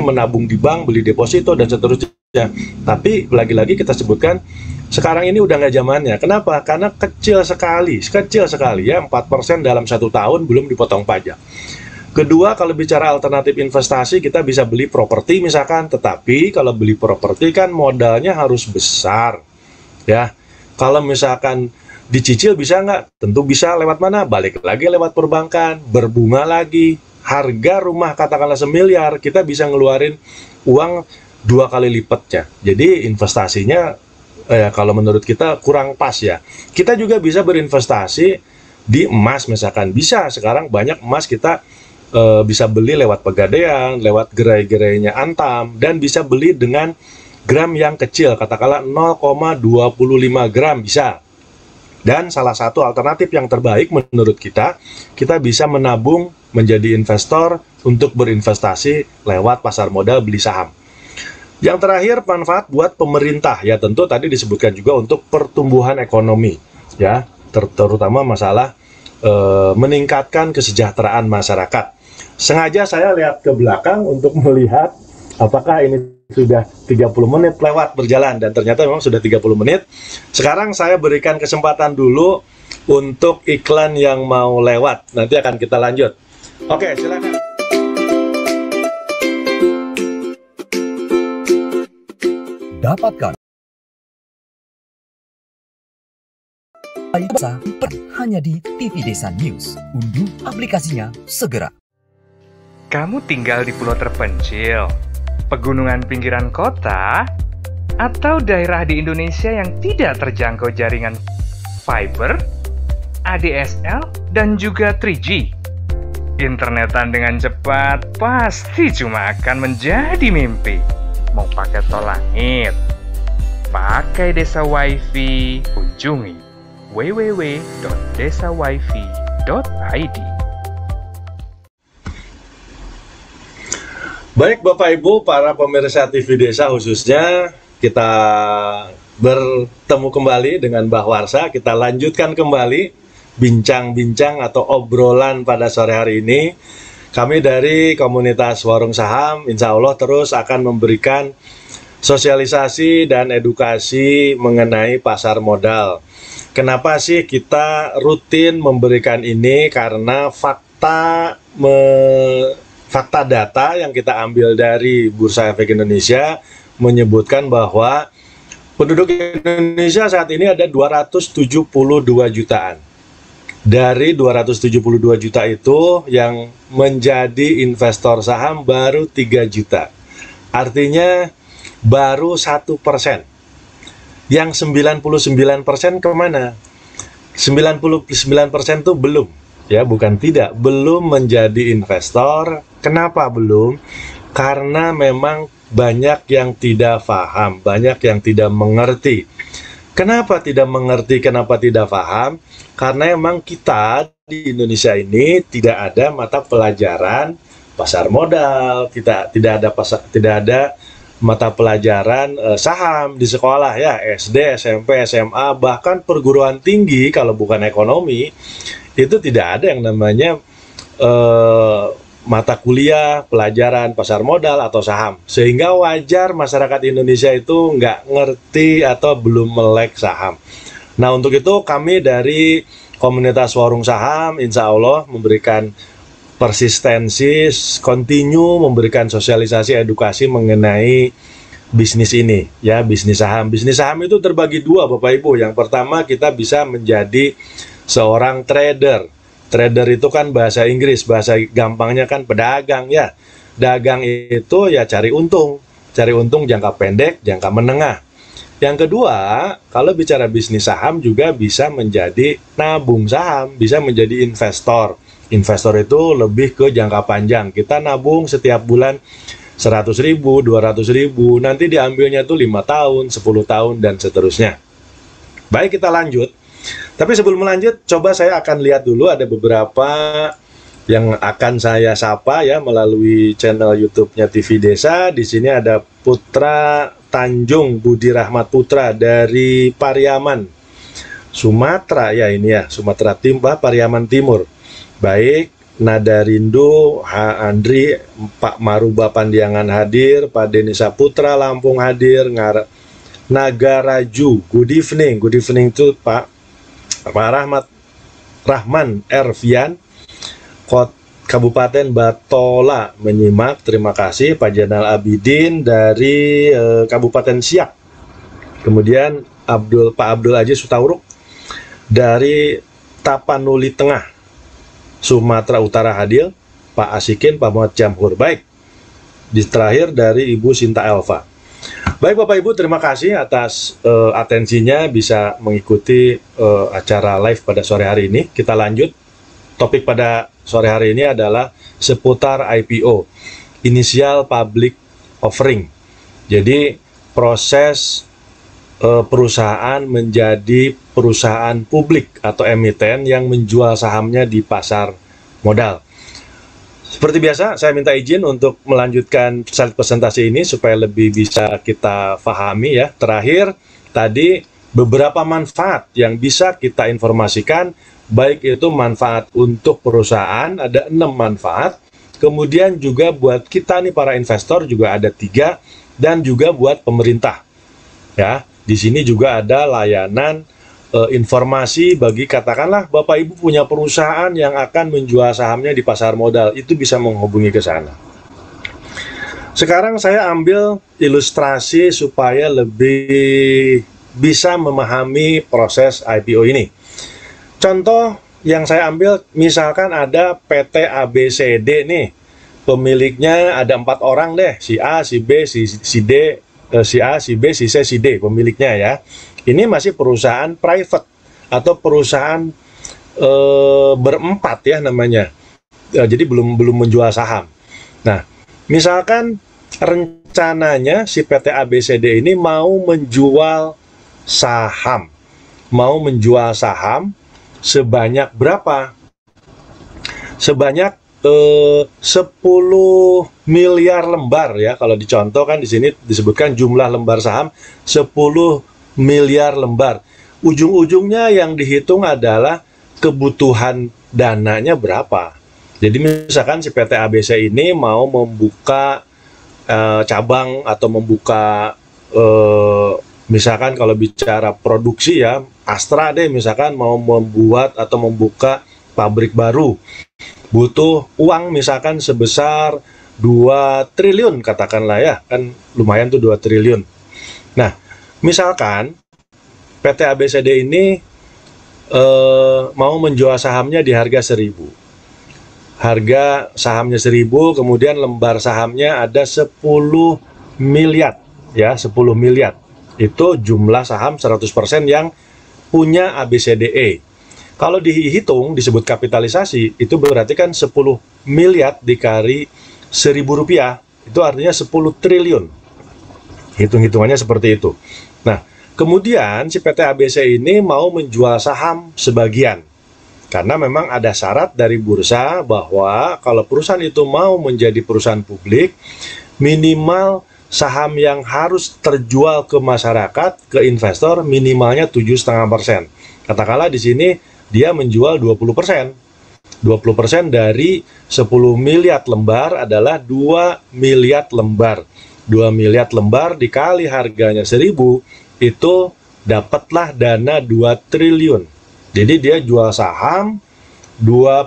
menabung di bank, beli deposito, dan seterusnya. Tapi lagi-lagi kita sebutkan sekarang ini udah nggak zamannya. Kenapa? Karena kecil sekali ya, 4% dalam 1 tahun belum dipotong pajak. Kedua, kalau bicara alternatif investasi, kita bisa beli properti misalkan, tetapi kalau beli properti kan modalnya harus besar, ya. Kalau misalkan dicicil bisa nggak? Tentu bisa. Lewat mana? Balik lagi lewat perbankan, berbunga lagi. Harga rumah katakanlah 1 miliar, kita bisa ngeluarin uang 2 kali lipatnya. Jadi investasinya kalau menurut kita kurang pas ya. Kita juga bisa berinvestasi di emas misalkan. Bisa, sekarang banyak emas kita bisa beli lewat Pegadaian, lewat gerai-gerainya Antam, dan bisa beli dengan gram yang kecil, katakanlah 0,25 gram bisa. Dan salah satu alternatif yang terbaik menurut kita bisa menabung menjadi investor untuk berinvestasi lewat pasar modal beli saham. Yang terakhir, manfaat buat pemerintah, ya tentu tadi disebutkan juga untuk pertumbuhan ekonomi, ya, terutama masalah meningkatkan kesejahteraan masyarakat. Sengaja saya lihat ke belakang untuk melihat apakah ini sudah 30 menit lewat berjalan, dan ternyata memang sudah 30 menit. Sekarang saya berikan kesempatan dulu untuk iklan yang mau lewat. Nanti akan kita lanjut. Oke, silakan. Dapatkan hanya di TV Desa News. Unduh aplikasinya segera. Kamu tinggal di pulau terpencil, pegunungan pinggiran kota, atau daerah di Indonesia yang tidak terjangkau jaringan fiber, ADSL, dan juga 3G. Internetan dengan cepat pasti cuma akan menjadi mimpi. Mau pakai tol langit, pakai Desa Wifi, kunjungi www.desawifi.id. Baik Bapak Ibu, para pemirsa TV Desa khususnya, kita bertemu kembali dengan Mbah Warsa. Kita lanjutkan kembali bincang-bincang atau obrolan pada sore hari ini. Kami dari komunitas Warung Saham, insya Allah terus akan memberikan sosialisasi dan edukasi mengenai pasar modal. Kenapa sih kita rutin memberikan ini? Karena fakta data yang kita ambil dari Bursa Efek Indonesia menyebutkan bahwa penduduk Indonesia saat ini ada 272 jutaan. Dari 272 juta itu yang menjadi investor saham baru 3 juta. Artinya baru 1%. Yang 99% kemana? 99% itu belum, ya bukan tidak, belum menjadi investor. Kenapa belum? Karena memang banyak yang tidak paham, banyak yang tidak mengerti. Kenapa tidak mengerti, kenapa tidak paham? Karena memang kita di Indonesia ini tidak ada mata pelajaran pasar modal, tidak ada mata pelajaran saham di sekolah ya, SD, SMP, SMA, bahkan perguruan tinggi kalau bukan ekonomi itu tidak ada yang namanya mata kuliah pelajaran pasar modal atau saham, sehingga wajar masyarakat Indonesia itu nggak ngerti atau belum melek saham. Nah untuk itu kami dari komunitas Warung Saham insya Allah memberikan persistensi, continue memberikan sosialisasi edukasi mengenai bisnis ini ya, bisnis saham. Bisnis saham itu terbagi dua Bapak Ibu. Yang pertama kita bisa menjadi seorang trader. Trader itu kan bahasa Inggris, bahasa gampangnya kan pedagang ya. Dagang itu ya cari untung jangka pendek, jangka menengah. Yang kedua, kalau bicara bisnis saham juga bisa menjadi nabung saham, bisa menjadi investor. Investor itu lebih ke jangka panjang. Kita nabung setiap bulan 100.000, 200.000, nanti diambilnya tuh 5 tahun, 10 tahun, dan seterusnya. Baik, kita lanjut. Tapi sebelum lanjut, coba saya akan lihat dulu ada beberapa yang akan saya sapa ya melalui channel YouTube-nya TV Desa. Di sini ada Putra Tanjung Budi Rahmat Putra dari Pariaman, Sumatera ya ini ya, Sumatera Timur, Pariaman Timur. Baik, Nada Rindu, Andri, Pak Maruba Pandiangan hadir, Pak Deni Saputra Lampung hadir, Nagaraju, good evening itu Pak Rahman Ervian, Kabupaten Batola menyimak, terima kasih. Pak Janal Abidin dari Kabupaten Siak, kemudian Pak Abdul Aziz Sutauruk dari Tapanuli Tengah, Sumatera Utara hadir, Pak Asikin, Pak Muhammad Jamhur. Baik, di terakhir dari Ibu Sinta Elva. Baik Bapak Ibu, terima kasih atas atensinya bisa mengikuti acara live pada sore hari ini. Kita lanjut. Topik pada sore hari ini adalah seputar IPO, Initial Public Offering. Jadi proses perusahaan menjadi perusahaan publik atau emiten yang menjual sahamnya di pasar modal. Seperti biasa, saya minta izin untuk melanjutkan slide presentasi ini supaya lebih bisa kita pahami ya. Terakhir, tadi beberapa manfaat yang bisa kita informasikan, baik itu manfaat untuk perusahaan, ada 6 manfaat. Kemudian juga buat kita nih para investor juga ada 3, dan juga buat pemerintah. Ya, di sini juga ada layanan informasi bagi katakanlah Bapak Ibu punya perusahaan yang akan menjual sahamnya di pasar modal, itu bisa menghubungi ke sana. Sekarang saya ambil ilustrasi supaya lebih bisa memahami proses IPO ini. Contoh yang saya ambil, misalkan ada PT ABCD nih, pemiliknya ada 4 orang deh, si A, si B, si D, si A, si B, si C, si D pemiliknya ya. Ini masih perusahaan private atau perusahaan berempat ya namanya. Jadi belum menjual saham. Nah, misalkan rencananya si PT ABCD ini mau menjual saham. Mau menjual saham sebanyak berapa? Sebanyak 10 miliar lembar ya. Kalau dicontohkan di sini disebutkan jumlah lembar saham 10 miliar lembar. Ujung-ujungnya yang dihitung adalah kebutuhan dananya berapa. Jadi misalkan si PT ABC ini mau membuka cabang atau membuka misalkan kalau bicara produksi ya, Astra deh misalkan mau membuat atau membuka pabrik baru. Butuh uang misalkan sebesar 2 triliun katakanlah ya, kan lumayan tuh 2 triliun. Nah, misalkan PT ABCD ini mau menjual sahamnya di harga 1.000. Harga sahamnya 1.000, kemudian lembar sahamnya ada 10 miliar ya, 10 miliar. Itu jumlah saham 100% yang punya ABCDE. Kalau dihitung disebut kapitalisasi, itu berarti kan 10 miliar dikali 1.000 rupiah, itu artinya 10 triliun. Hitung-hitungannya seperti itu. Nah, kemudian si PT ABC ini mau menjual saham sebagian. Karena memang ada syarat dari bursa bahwa kalau perusahaan itu mau menjadi perusahaan publik, minimal saham yang harus terjual ke masyarakat, ke investor, minimalnya 7,5%. Katakanlah di sini dia menjual 20%. 20% dari 10 miliar lembar adalah 2 miliar lembar. 2 miliar lembar dikali harganya 1.000, itu dapatlah dana 2 triliun. Jadi dia jual saham 2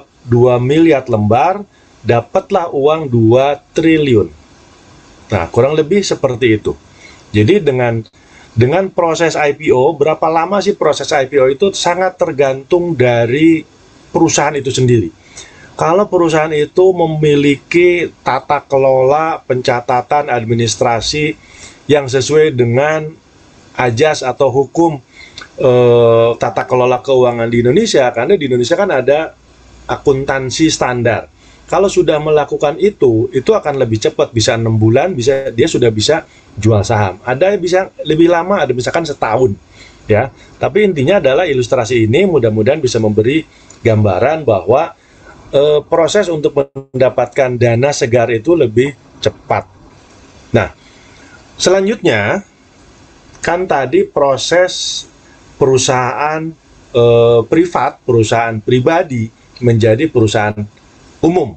miliar lembar, dapatlah uang 2 triliun. Nah, kurang lebih seperti itu. Jadi dengan proses IPO, berapa lama sih proses IPO itu sangat tergantung dari perusahaan itu sendiri. Kalau perusahaan itu memiliki tata kelola, pencatatan, administrasi yang sesuai dengan ajas atau hukum tata kelola keuangan di Indonesia, karena di Indonesia kan ada akuntansi standar. Kalau sudah melakukan itu akan lebih cepat, bisa 6 bulan, dia sudah bisa jual saham. Ada yang bisa lebih lama, ada misalkan setahun, ya. Tapi intinya adalah ilustrasi ini mudah-mudahan bisa memberi gambaran bahwa proses untuk mendapatkan dana segar itu lebih cepat. Nah, selanjutnya kan tadi proses perusahaan privat, perusahaan pribadi menjadi perusahaan umum.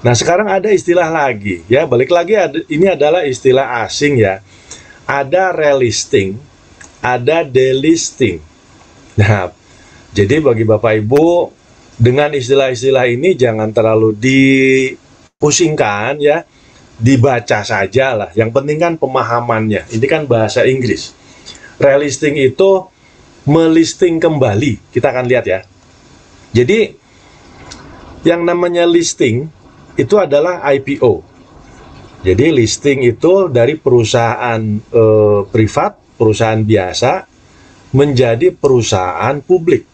Nah, sekarang ada istilah lagi ya, balik lagi ini adalah istilah asing ya. Ada relisting, ada delisting. Nah, jadi bagi Bapak Ibu dengan istilah-istilah ini jangan terlalu dipusingkan ya, dibaca saja lah. Yang penting kan pemahamannya. Ini kan bahasa Inggris. Relisting itu melisting kembali, kita akan lihat ya. Jadi yang namanya listing itu adalah IPO. Jadi listing itu dari perusahaan privat, perusahaan biasa menjadi perusahaan publik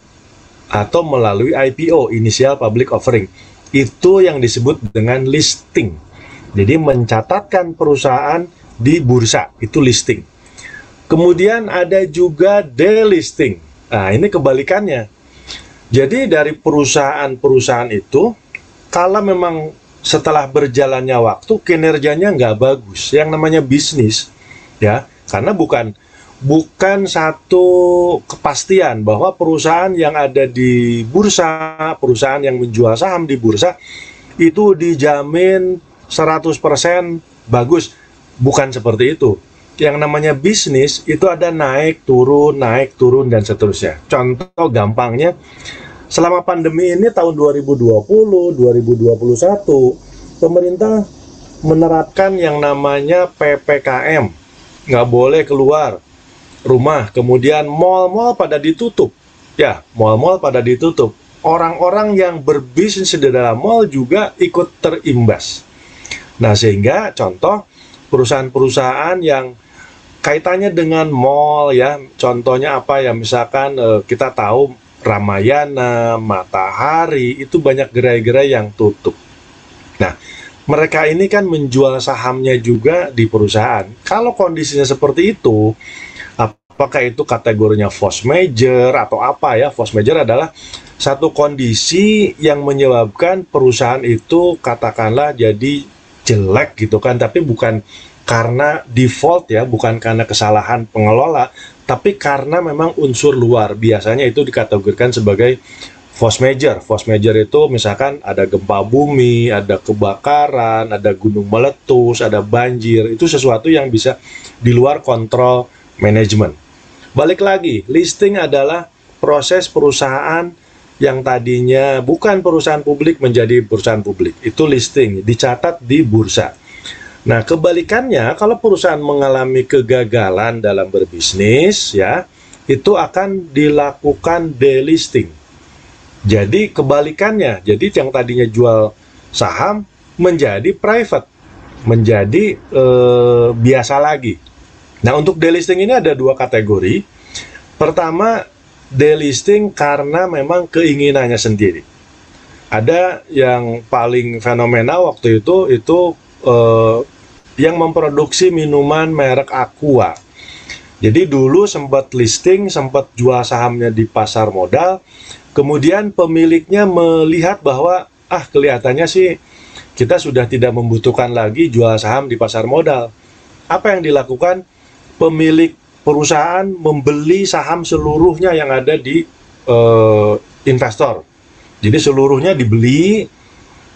atau melalui IPO, initial public offering. Itu yang disebut dengan listing. Jadi mencatatkan perusahaan di bursa, itu listing. Kemudian ada juga delisting. Nah, ini kebalikannya. Jadi dari perusahaan-perusahaan itu, kalau memang setelah berjalannya waktu kinerjanya nggak bagus, yang namanya bisnis, ya, karena bukan satu kepastian bahwa perusahaan yang ada di bursa, perusahaan yang menjual saham di bursa itu dijamin 100% bagus. Bukan seperti itu. Yang namanya bisnis itu ada naik turun, dan seterusnya. Contoh gampangnya, selama pandemi ini tahun 2020, 2021, pemerintah menerapkan yang namanya PPKM, nggak boleh keluar rumah, kemudian mal-mal pada ditutup, ya, mal-mal pada ditutup. Orang-orang yang berbisnis di dalam mall juga ikut terimbas. Nah, sehingga contoh perusahaan-perusahaan yang kaitannya dengan mall, ya, contohnya apa ya, misalkan kita tahu Ramayana, Matahari, itu banyak gerai-gerai yang tutup. Nah, mereka ini kan menjual sahamnya juga di perusahaan. Kalau kondisinya seperti itu, apakah itu kategorinya force majeure atau apa ya? Force majeure adalah satu kondisi yang menyebabkan perusahaan itu katakanlah jadi jelek gitu kan, tapi bukan karena default ya, bukan karena kesalahan pengelola, tapi karena memang unsur luar. Biasanya itu dikategorikan sebagai force majeure. Force majeure itu misalkan ada gempa bumi, ada kebakaran, ada gunung meletus, ada banjir. Itu sesuatu yang bisa di luar kontrol manajemen. Balik lagi, listing adalah proses perusahaan yang tadinya bukan perusahaan publik menjadi perusahaan publik. Itu listing, dicatat di bursa. Nah, kebalikannya, kalau perusahaan mengalami kegagalan dalam berbisnis, ya, itu akan dilakukan delisting. Jadi kebalikannya, jadi yang tadinya jual saham menjadi private, menjadi biasa lagi. Nah, untuk delisting ini ada dua kategori. Pertama, delisting karena memang keinginannya sendiri. Ada yang paling fenomenal waktu itu yang memproduksi minuman merek Aqua. Jadi dulu sempat listing, sempat jual sahamnya di pasar modal, kemudian pemiliknya melihat bahwa kelihatannya sih kita sudah tidak membutuhkan lagi jual saham di pasar modal. Apa yang dilakukan? Pemilik perusahaan membeli saham seluruhnya yang ada di investor. Jadi seluruhnya dibeli,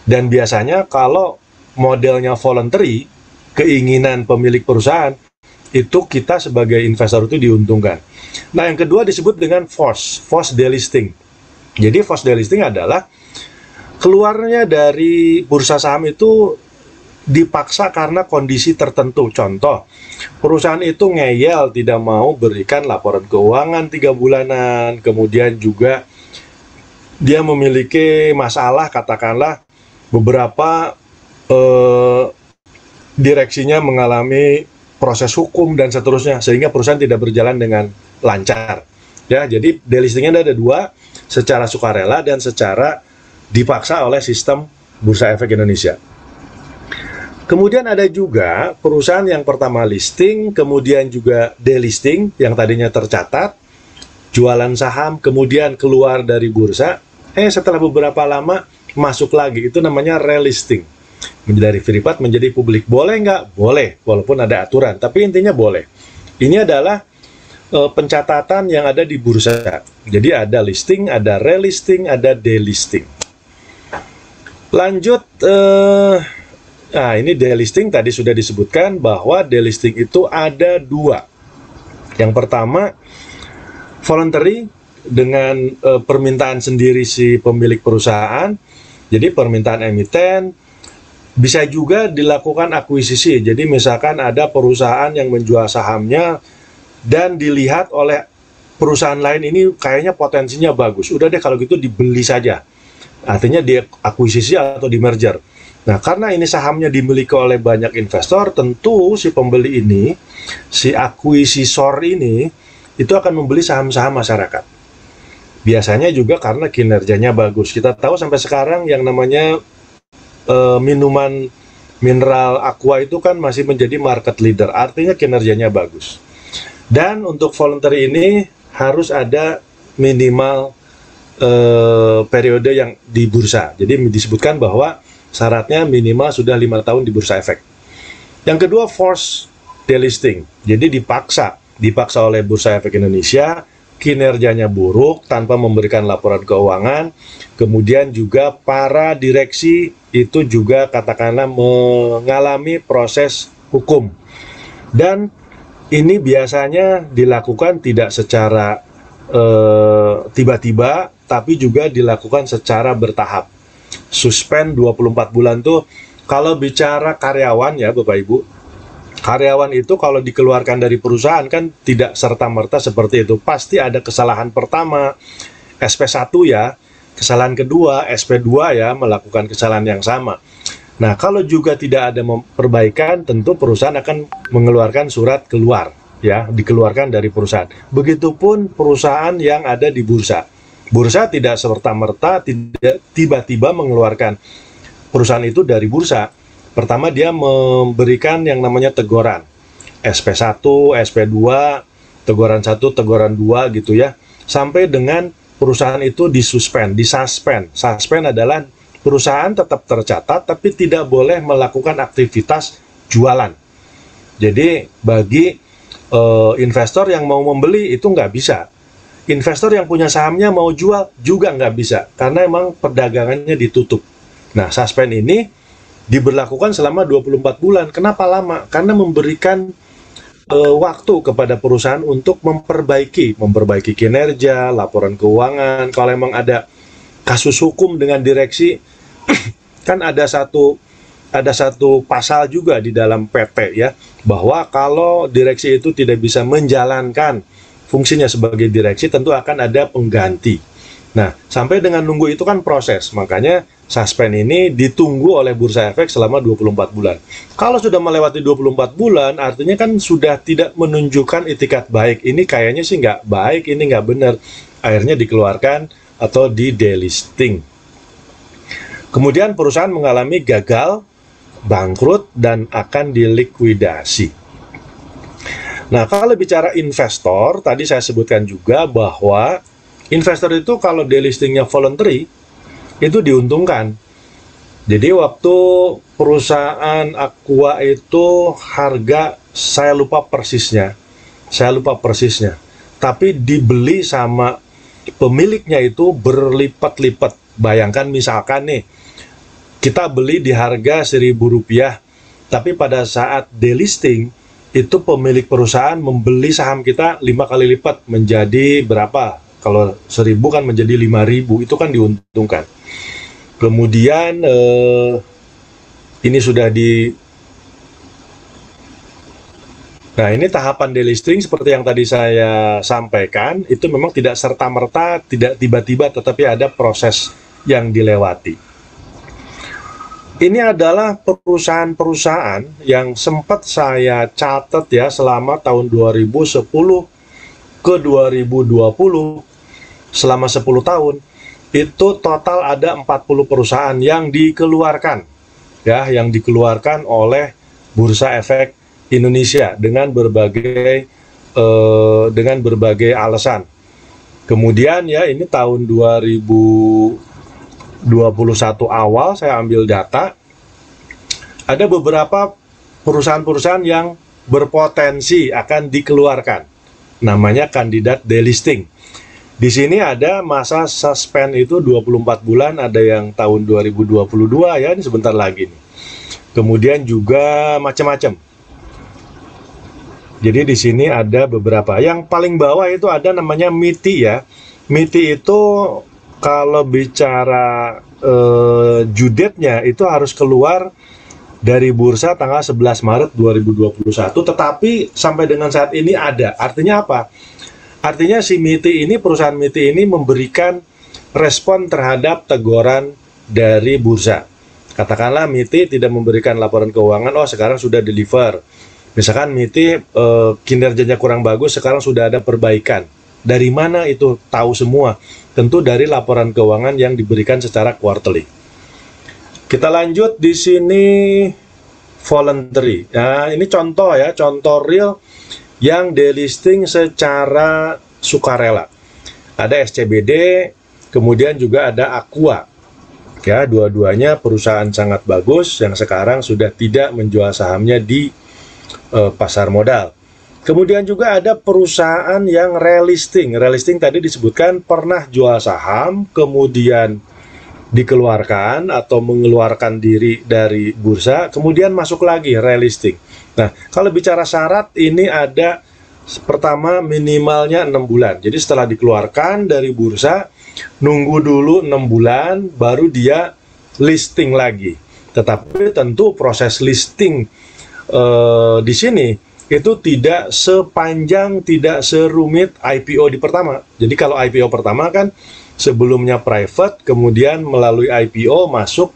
dan biasanya kalau modelnya voluntary, keinginan pemilik perusahaan, itu kita sebagai investor itu diuntungkan. Nah, yang kedua disebut dengan force delisting. Jadi force delisting adalah keluarnya dari bursa saham itu dipaksa karena kondisi tertentu. Contoh, perusahaan itu ngeyel, tidak mau berikan laporan keuangan 3 bulanan, kemudian juga dia memiliki masalah, katakanlah beberapa direksinya mengalami proses hukum dan seterusnya, sehingga perusahaan tidak berjalan dengan lancar. Ya, jadi delistingnya ada dua, secara sukarela dan secara dipaksa oleh sistem Bursa Efek Indonesia. Kemudian ada juga perusahaan yang pertama listing, kemudian juga delisting, yang tadinya tercatat, jualan saham, kemudian keluar dari bursa, setelah beberapa lama masuk lagi, itu namanya relisting. Dari privat menjadi publik. Boleh nggak? Boleh, walaupun ada aturan, tapi intinya boleh. Ini adalah pencatatan yang ada di bursa. Jadi ada listing, ada relisting, ada delisting. Lanjut, nah ini delisting tadi sudah disebutkan bahwa delisting itu ada dua. Yang pertama, voluntary dengan permintaan sendiri si pemilik perusahaan. Jadi permintaan emiten. Bisa juga dilakukan akuisisi. Jadi misalkan ada perusahaan yang menjual sahamnya dan dilihat oleh perusahaan lain, ini kayaknya potensinya bagus. Udah deh kalau gitu dibeli saja. Artinya diakuisisi atau di merger. Nah, karena ini sahamnya dimiliki oleh banyak investor, tentu si pembeli ini, si akuisisor ini, itu akan membeli saham-saham masyarakat. Biasanya juga karena kinerjanya bagus. Kita tahu sampai sekarang yang namanya minuman mineral Aqua itu kan masih menjadi market leader, artinya kinerjanya bagus. Dan untuk voluntary ini harus ada minimal periode yang di bursa. Jadi disebutkan bahwa syaratnya minimal sudah 5 tahun di Bursa Efek. Yang kedua, force delisting. Jadi dipaksa oleh Bursa Efek Indonesia, kinerjanya buruk tanpa memberikan laporan keuangan, kemudian juga para direksi itu juga katakanlah mengalami proses hukum. Dan ini biasanya dilakukan tidak secara tiba-tiba, tapi juga dilakukan secara bertahap. Suspend 24 bulan tuh Kalau bicara karyawan ya Bapak Ibu, karyawan itu kalau dikeluarkan dari perusahaan kan tidak serta-merta seperti itu. Pasti ada kesalahan pertama, SP1 ya, kesalahan kedua, SP2 ya, melakukan kesalahan yang sama. Nah, kalau juga tidak ada perbaikan, tentu perusahaan akan mengeluarkan surat keluar, ya, dikeluarkan dari perusahaan. Begitupun perusahaan yang ada di bursa. Bursa tidak serta-merta tidak tiba-tiba mengeluarkan perusahaan itu dari bursa. Pertama dia memberikan yang namanya teguran. SP1, SP2, teguran 1, teguran 2 gitu ya. Sampai dengan perusahaan itu disuspend, disuspend. Suspend adalah perusahaan tetap tercatat tapi tidak boleh melakukan aktivitas jualan. Jadi bagi investor yang mau membeli itu nggak bisa. Investor yang punya sahamnya mau jual juga nggak bisa karena emang perdagangannya ditutup. Nah, suspend ini diberlakukan selama 24 bulan. Kenapa lama? Karena memberikan waktu kepada perusahaan untuk memperbaiki kinerja, laporan keuangan. Kalau emang ada kasus hukum dengan direksi, kan ada satu pasal juga di dalam PT ya, bahwa kalau direksi itu tidak bisa menjalankan fungsinya sebagai direksi, tentu akan ada pengganti. Nah, sampai dengan nunggu itu kan proses, makanya suspend ini ditunggu oleh Bursa Efek selama 24 bulan. Kalau sudah melewati 24 bulan, artinya kan sudah tidak menunjukkan itikat baik. Ini kayaknya sih nggak baik, ini nggak benar. Akhirnya dikeluarkan atau di delisting. Kemudian perusahaan mengalami gagal, bangkrut, dan akan dilikuidasi. Nah, kalau bicara investor, tadi saya sebutkan juga bahwa investor itu kalau delistingnya voluntary, itu diuntungkan. Jadi waktu perusahaan Aqua itu harga, saya lupa persisnya, tapi dibeli sama pemiliknya itu berlipat-lipat. Bayangkan misalkan nih, kita beli di harga Rp1.000, tapi pada saat delisting, itu pemilik perusahaan membeli saham kita 5 kali lipat menjadi berapa? Kalau 1.000 kan menjadi 5.000, itu kan diuntungkan. Kemudian ini sudah nah ini tahapan delisting seperti yang tadi saya sampaikan, itu memang tidak serta-merta, tidak tiba-tiba, tetapi ada proses yang dilewati. Ini adalah perusahaan-perusahaan yang sempat saya catat ya selama tahun 2010 ke 2020, selama 10 tahun. Itu total ada 40 perusahaan yang dikeluarkan ya, yang dikeluarkan oleh Bursa Efek Indonesia dengan berbagai alasan. Kemudian ya, ini tahun 2021 awal saya ambil data, ada beberapa perusahaan-perusahaan yang berpotensi akan dikeluarkan, namanya kandidat delisting. Di sini ada masa suspend itu 24 bulan, ada yang tahun 2022 ya, ini sebentar lagi nih. Kemudian juga macam-macam. Jadi di sini ada beberapa. Yang paling bawah itu ada namanya MITI ya. MITI itu kalau bicara judetnya itu harus keluar dari bursa tanggal 11 Maret 2021, tetapi sampai dengan saat ini ada. Artinya apa? Artinya si MITI ini, perusahaan MITI ini memberikan respon terhadap teguran dari bursa. Katakanlah MITI tidak memberikan laporan keuangan, oh sekarang sudah deliver. Misalkan MITI kinerjanya kurang bagus, sekarang sudah ada perbaikan. Dari mana itu tahu semua? Tentu dari laporan keuangan yang diberikan secara quarterly. Kita lanjut di sini voluntary. Nah, ini contoh ya, contoh real yang delisting secara sukarela. Ada SCBD, kemudian juga ada Aqua. Ya, dua-duanya perusahaan sangat bagus yang sekarang sudah tidak menjual sahamnya di pasar modal. Kemudian juga ada perusahaan yang relisting. Relisting tadi disebutkan pernah jual saham, kemudian dikeluarkan atau mengeluarkan diri dari bursa, kemudian masuk lagi relisting. Nah, kalau bicara syarat ini ada pertama minimalnya 6 bulan. Jadi setelah dikeluarkan dari bursa, nunggu dulu 6 bulan baru dia listing lagi. Tetapi tentu proses listing di sini itu tidak sepanjang, tidak serumit IPO di pertama. Jadi kalau IPO pertama kan sebelumnya private, kemudian melalui IPO masuk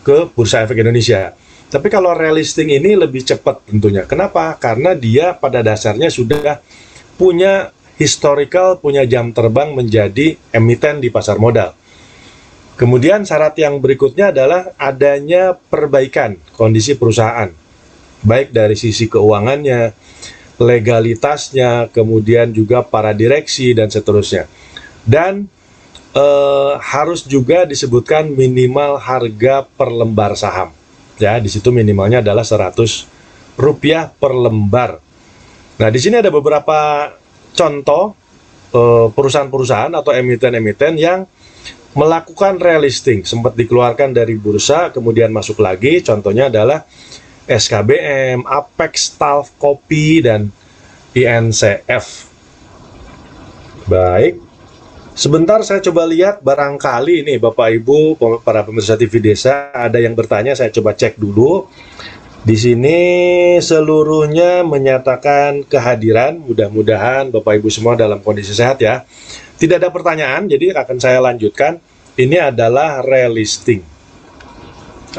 ke Bursa Efek Indonesia. Tapi kalau relisting ini lebih cepat tentunya. Kenapa? Karena dia pada dasarnya sudah punya historical, punya jam terbang menjadi emiten di pasar modal. Kemudian syarat yang berikutnya adalah adanya perbaikan kondisi perusahaan, baik dari sisi keuangannya, legalitasnya, kemudian juga para direksi dan seterusnya. Dan harus juga disebutkan minimal harga per lembar saham. Ya, di situ minimalnya adalah Rp100 per lembar. Nah, di sini ada beberapa contoh perusahaan-perusahaan atau emiten-emiten yang melakukan relisting, sempat dikeluarkan dari bursa, kemudian masuk lagi. Contohnya adalah SKBM, Apex, Talf, Kopi, dan INCF. Baik, sebentar saya coba lihat, barangkali ini Bapak Ibu, para pemirsa TV Desa, ada yang bertanya, saya coba cek dulu. Di sini seluruhnya menyatakan kehadiran, mudah-mudahan Bapak Ibu semua dalam kondisi sehat ya. Tidak ada pertanyaan, jadi akan saya lanjutkan. Ini adalah relisting.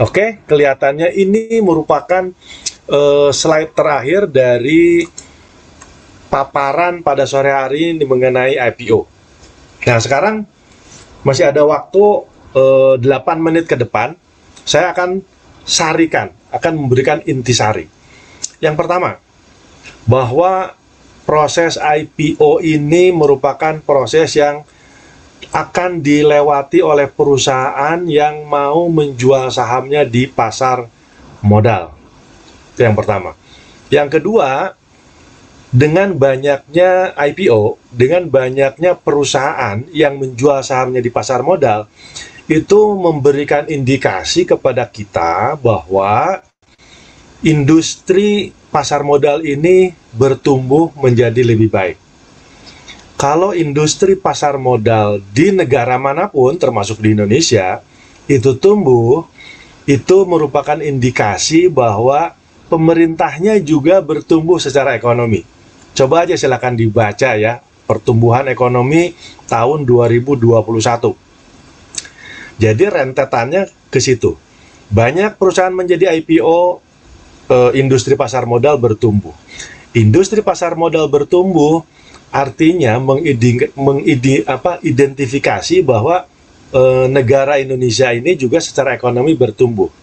Oke, kelihatannya ini merupakan slide terakhir dari paparan pada sore hari ini mengenai IPO. Nah, sekarang masih ada waktu 8 menit ke depan. Saya akan sarikan, akan memberikan intisari. Yang pertama, bahwa proses IPO ini merupakan proses yang akan dilewati oleh perusahaan yang mau menjual sahamnya di pasar modal. Itu yang pertama. Yang kedua, dengan banyaknya IPO, dengan banyaknya perusahaan yang menjual sahamnya di pasar modal, itu memberikan indikasi kepada kita bahwa industri pasar modal ini bertumbuh menjadi lebih baik. Kalau industri pasar modal di negara manapun, termasuk di Indonesia, itu tumbuh, itu merupakan indikasi bahwa pemerintahnya juga bertumbuh secara ekonomi. Coba aja silakan dibaca ya, pertumbuhan ekonomi tahun 2021. Jadi rentetannya ke situ. Banyak perusahaan menjadi IPO, industri pasar modal bertumbuh. Industri pasar modal bertumbuh artinya mengidentifikasi bahwa negara Indonesia ini juga secara ekonomi bertumbuh.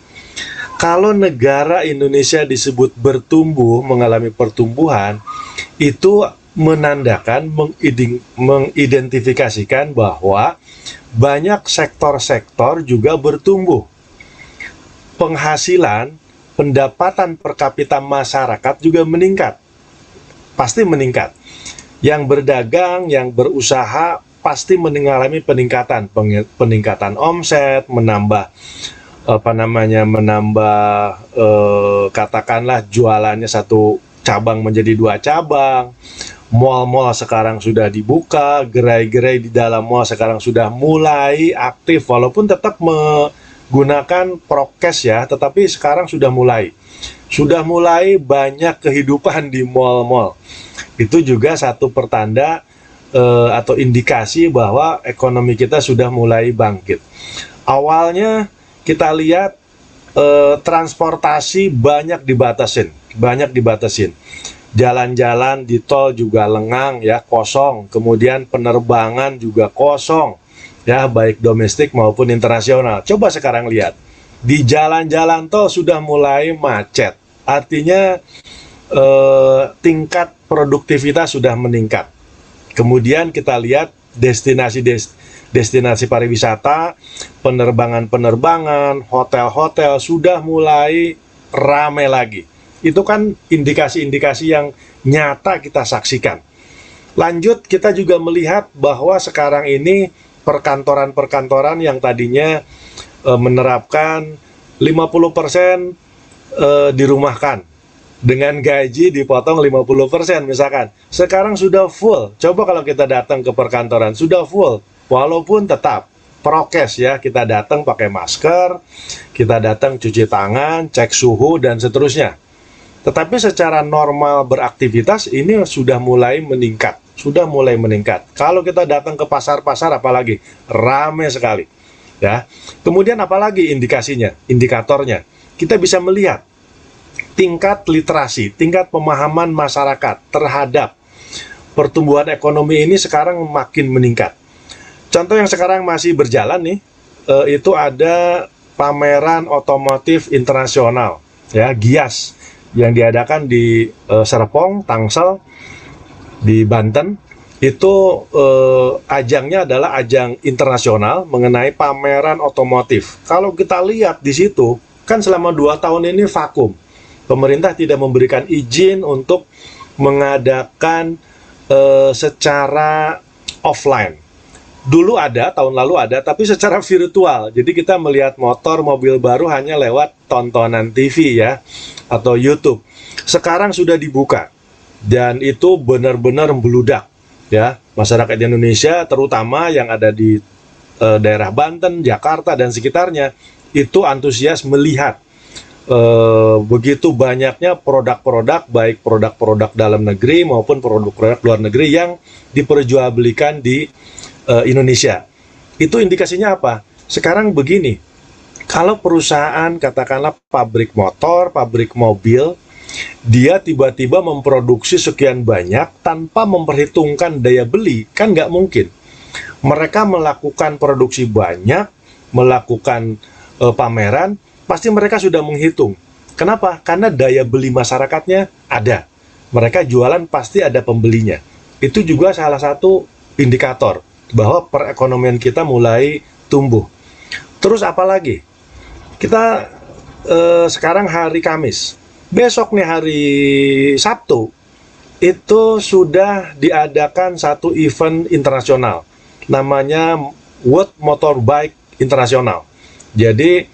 Kalau negara Indonesia disebut bertumbuh, mengalami pertumbuhan, itu menandakan, mengidentifikasikan bahwa banyak sektor-sektor juga bertumbuh. Penghasilan, pendapatan per kapita masyarakat juga meningkat. Pasti meningkat. Yang berdagang, yang berusaha pasti mengalami peningkatan, peningkatan omset, menambah katakanlah jualannya satu cabang menjadi 2 cabang. Mall-mall sekarang sudah dibuka, gerai-gerai di dalam mall sekarang sudah mulai aktif, walaupun tetap menggunakan prokes ya, tetapi sekarang sudah mulai banyak kehidupan di mall-mall. Itu juga satu pertanda atau indikasi bahwa ekonomi kita sudah mulai bangkit. Awalnya kita lihat transportasi banyak dibatasin. Jalan-jalan di tol juga lengang ya, kosong. Kemudian penerbangan juga kosong ya, baik domestik maupun internasional. Coba sekarang lihat, di jalan-jalan tol sudah mulai macet. Artinya tingkat produktivitas sudah meningkat. Kemudian kita lihat destinasi pariwisata, penerbangan-penerbangan, hotel-hotel sudah mulai ramai lagi. Itu kan indikasi-indikasi yang nyata kita saksikan. Lanjut, kita juga melihat bahwa sekarang ini perkantoran-perkantoran yang tadinya menerapkan 50% dirumahkan, dengan gaji dipotong 50% misalkan. Sekarang sudah full. Coba kalau kita datang ke perkantoran, sudah full. Walaupun tetap prokes ya, kita datang pakai masker, kita datang cuci tangan, cek suhu dan seterusnya. Tetapi secara normal beraktivitas ini sudah mulai meningkat, Kalau kita datang ke pasar-pasar apalagi ramai sekali, ya. Kemudian apalagi indikatornya, kita bisa melihat tingkat literasi, tingkat pemahaman masyarakat terhadap pertumbuhan ekonomi ini sekarang makin meningkat. Contoh yang sekarang masih berjalan nih, itu ada pameran otomotif internasional, ya, GIAS, yang diadakan di Serpong, Tangsel, di Banten. Itu ajangnya adalah ajang internasional mengenai pameran otomotif. Kalau kita lihat di situ, kan selama 2 tahun ini vakum. Pemerintah tidak memberikan izin untuk mengadakan secara offline. Dulu ada, tahun lalu ada, tapi secara virtual. Jadi kita melihat motor, mobil baru hanya lewat tontonan TV ya, atau YouTube. Sekarang sudah dibuka, dan itu benar-benar membludak ya. Masyarakat Indonesia, terutama yang ada di daerah Banten, Jakarta, dan sekitarnya, itu antusias melihat begitu banyaknya produk-produk, baik produk-produk dalam negeri maupun produk-produk luar negeri yang diperjualbelikan di Indonesia. Itu indikasinya apa? Sekarang begini, kalau perusahaan katakanlah pabrik motor, pabrik mobil, dia tiba-tiba memproduksi sekian banyak tanpa memperhitungkan daya beli, kan nggak mungkin. Mereka melakukan produksi banyak, melakukan pameran, pasti mereka sudah menghitung. Kenapa? Karena daya beli masyarakatnya ada. Mereka jualan pasti ada pembelinya. Itu juga salah satu indikator bahwa perekonomian kita mulai tumbuh. Terus apa lagi? Kita sekarang hari Kamis. Besok nih hari Sabtu, itu sudah diadakan satu event internasional. Namanya World Motorbike International. Jadi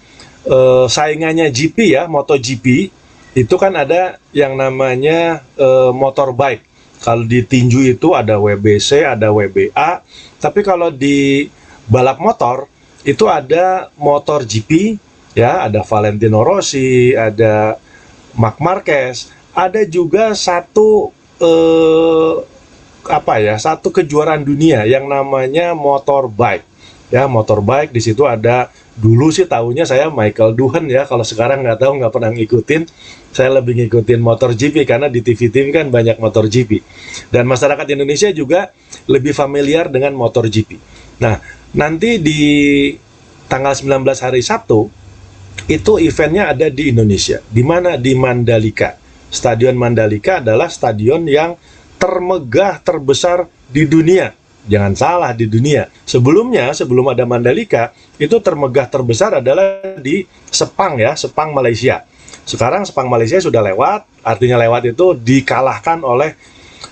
saingannya GP ya, MotoGP, itu kan ada yang namanya motorbike. Kalau di tinju itu ada WBC, ada WBA. Tapi kalau di balap motor itu ada MotoGP, ya, ada Valentino Rossi, ada Marc Marquez, ada juga satu satu kejuaraan dunia yang namanya motorbike. Ya, motorbike di situ ada. Dulu sih tahunya saya Michael Doohan ya, kalau sekarang nggak tahu, nggak pernah ngikutin. Saya lebih ngikutin MotoGP karena di TV-TV kan banyak MotoGP. Dan masyarakat Indonesia juga lebih familiar dengan MotoGP. Nah, nanti di tanggal 19 hari Sabtu, itu eventnya ada di Indonesia. Di mana? Di Mandalika. Stadion Mandalika adalah stadion yang termegah, terbesar di dunia. Jangan salah, di dunia. Sebelumnya, sebelum ada Mandalika, itu termegah terbesar adalah di Sepang ya, Sepang Malaysia. Sekarang Sepang Malaysia sudah lewat, artinya lewat itu dikalahkan oleh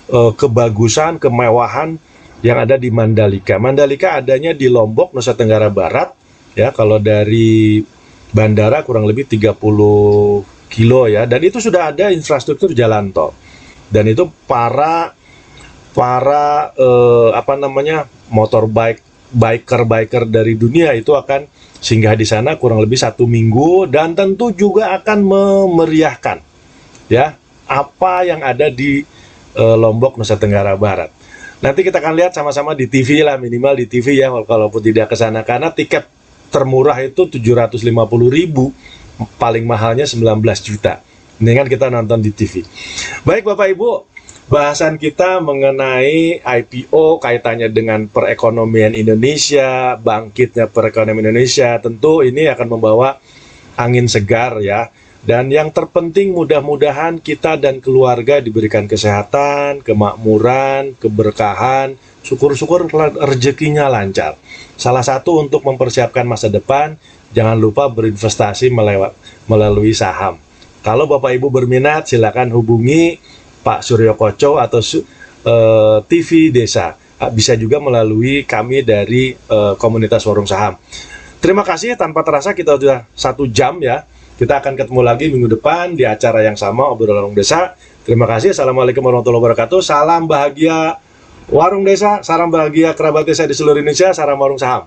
kebagusan, kemewahan yang ada di Mandalika. Mandalika adanya di Lombok, Nusa Tenggara Barat. Ya, kalau dari bandara kurang lebih 30 kilo ya, dan itu sudah ada infrastruktur jalan tol. Dan itu para biker dari dunia itu akan singgah di sana kurang lebih 1 minggu, dan tentu juga akan memeriahkan ya apa yang ada di Lombok, Nusa Tenggara Barat. Nanti kita akan lihat sama-sama di TV lah, minimal di TV ya, walaupun tidak ke sana, karena tiket termurah itu 750.000, paling mahalnya 19 juta. Ini kan kita nonton di TV. Baik Bapak Ibu, bahasan kita mengenai IPO kaitannya dengan perekonomian Indonesia, bangkitnya perekonomian Indonesia, tentu ini akan membawa angin segar ya. Dan yang terpenting mudah-mudahan kita dan keluarga diberikan kesehatan, kemakmuran, keberkahan, syukur-syukur rezekinya lancar. Salah satu untuk mempersiapkan masa depan, jangan lupa berinvestasi melalui saham. Kalau Bapak Ibu berminat, silakan hubungi Pak Suryo Koco atau TV Desa. Bisa juga melalui kami dari komunitas Warung Saham. Terima kasih, tanpa terasa kita sudah 1 jam ya. Kita akan ketemu lagi minggu depan di acara yang sama, Obrolan Warung Desa. Terima kasih. Assalamualaikum warahmatullahi wabarakatuh. Salam bahagia Warung Desa, salam bahagia kerabat desa di seluruh Indonesia, salam Warung Saham.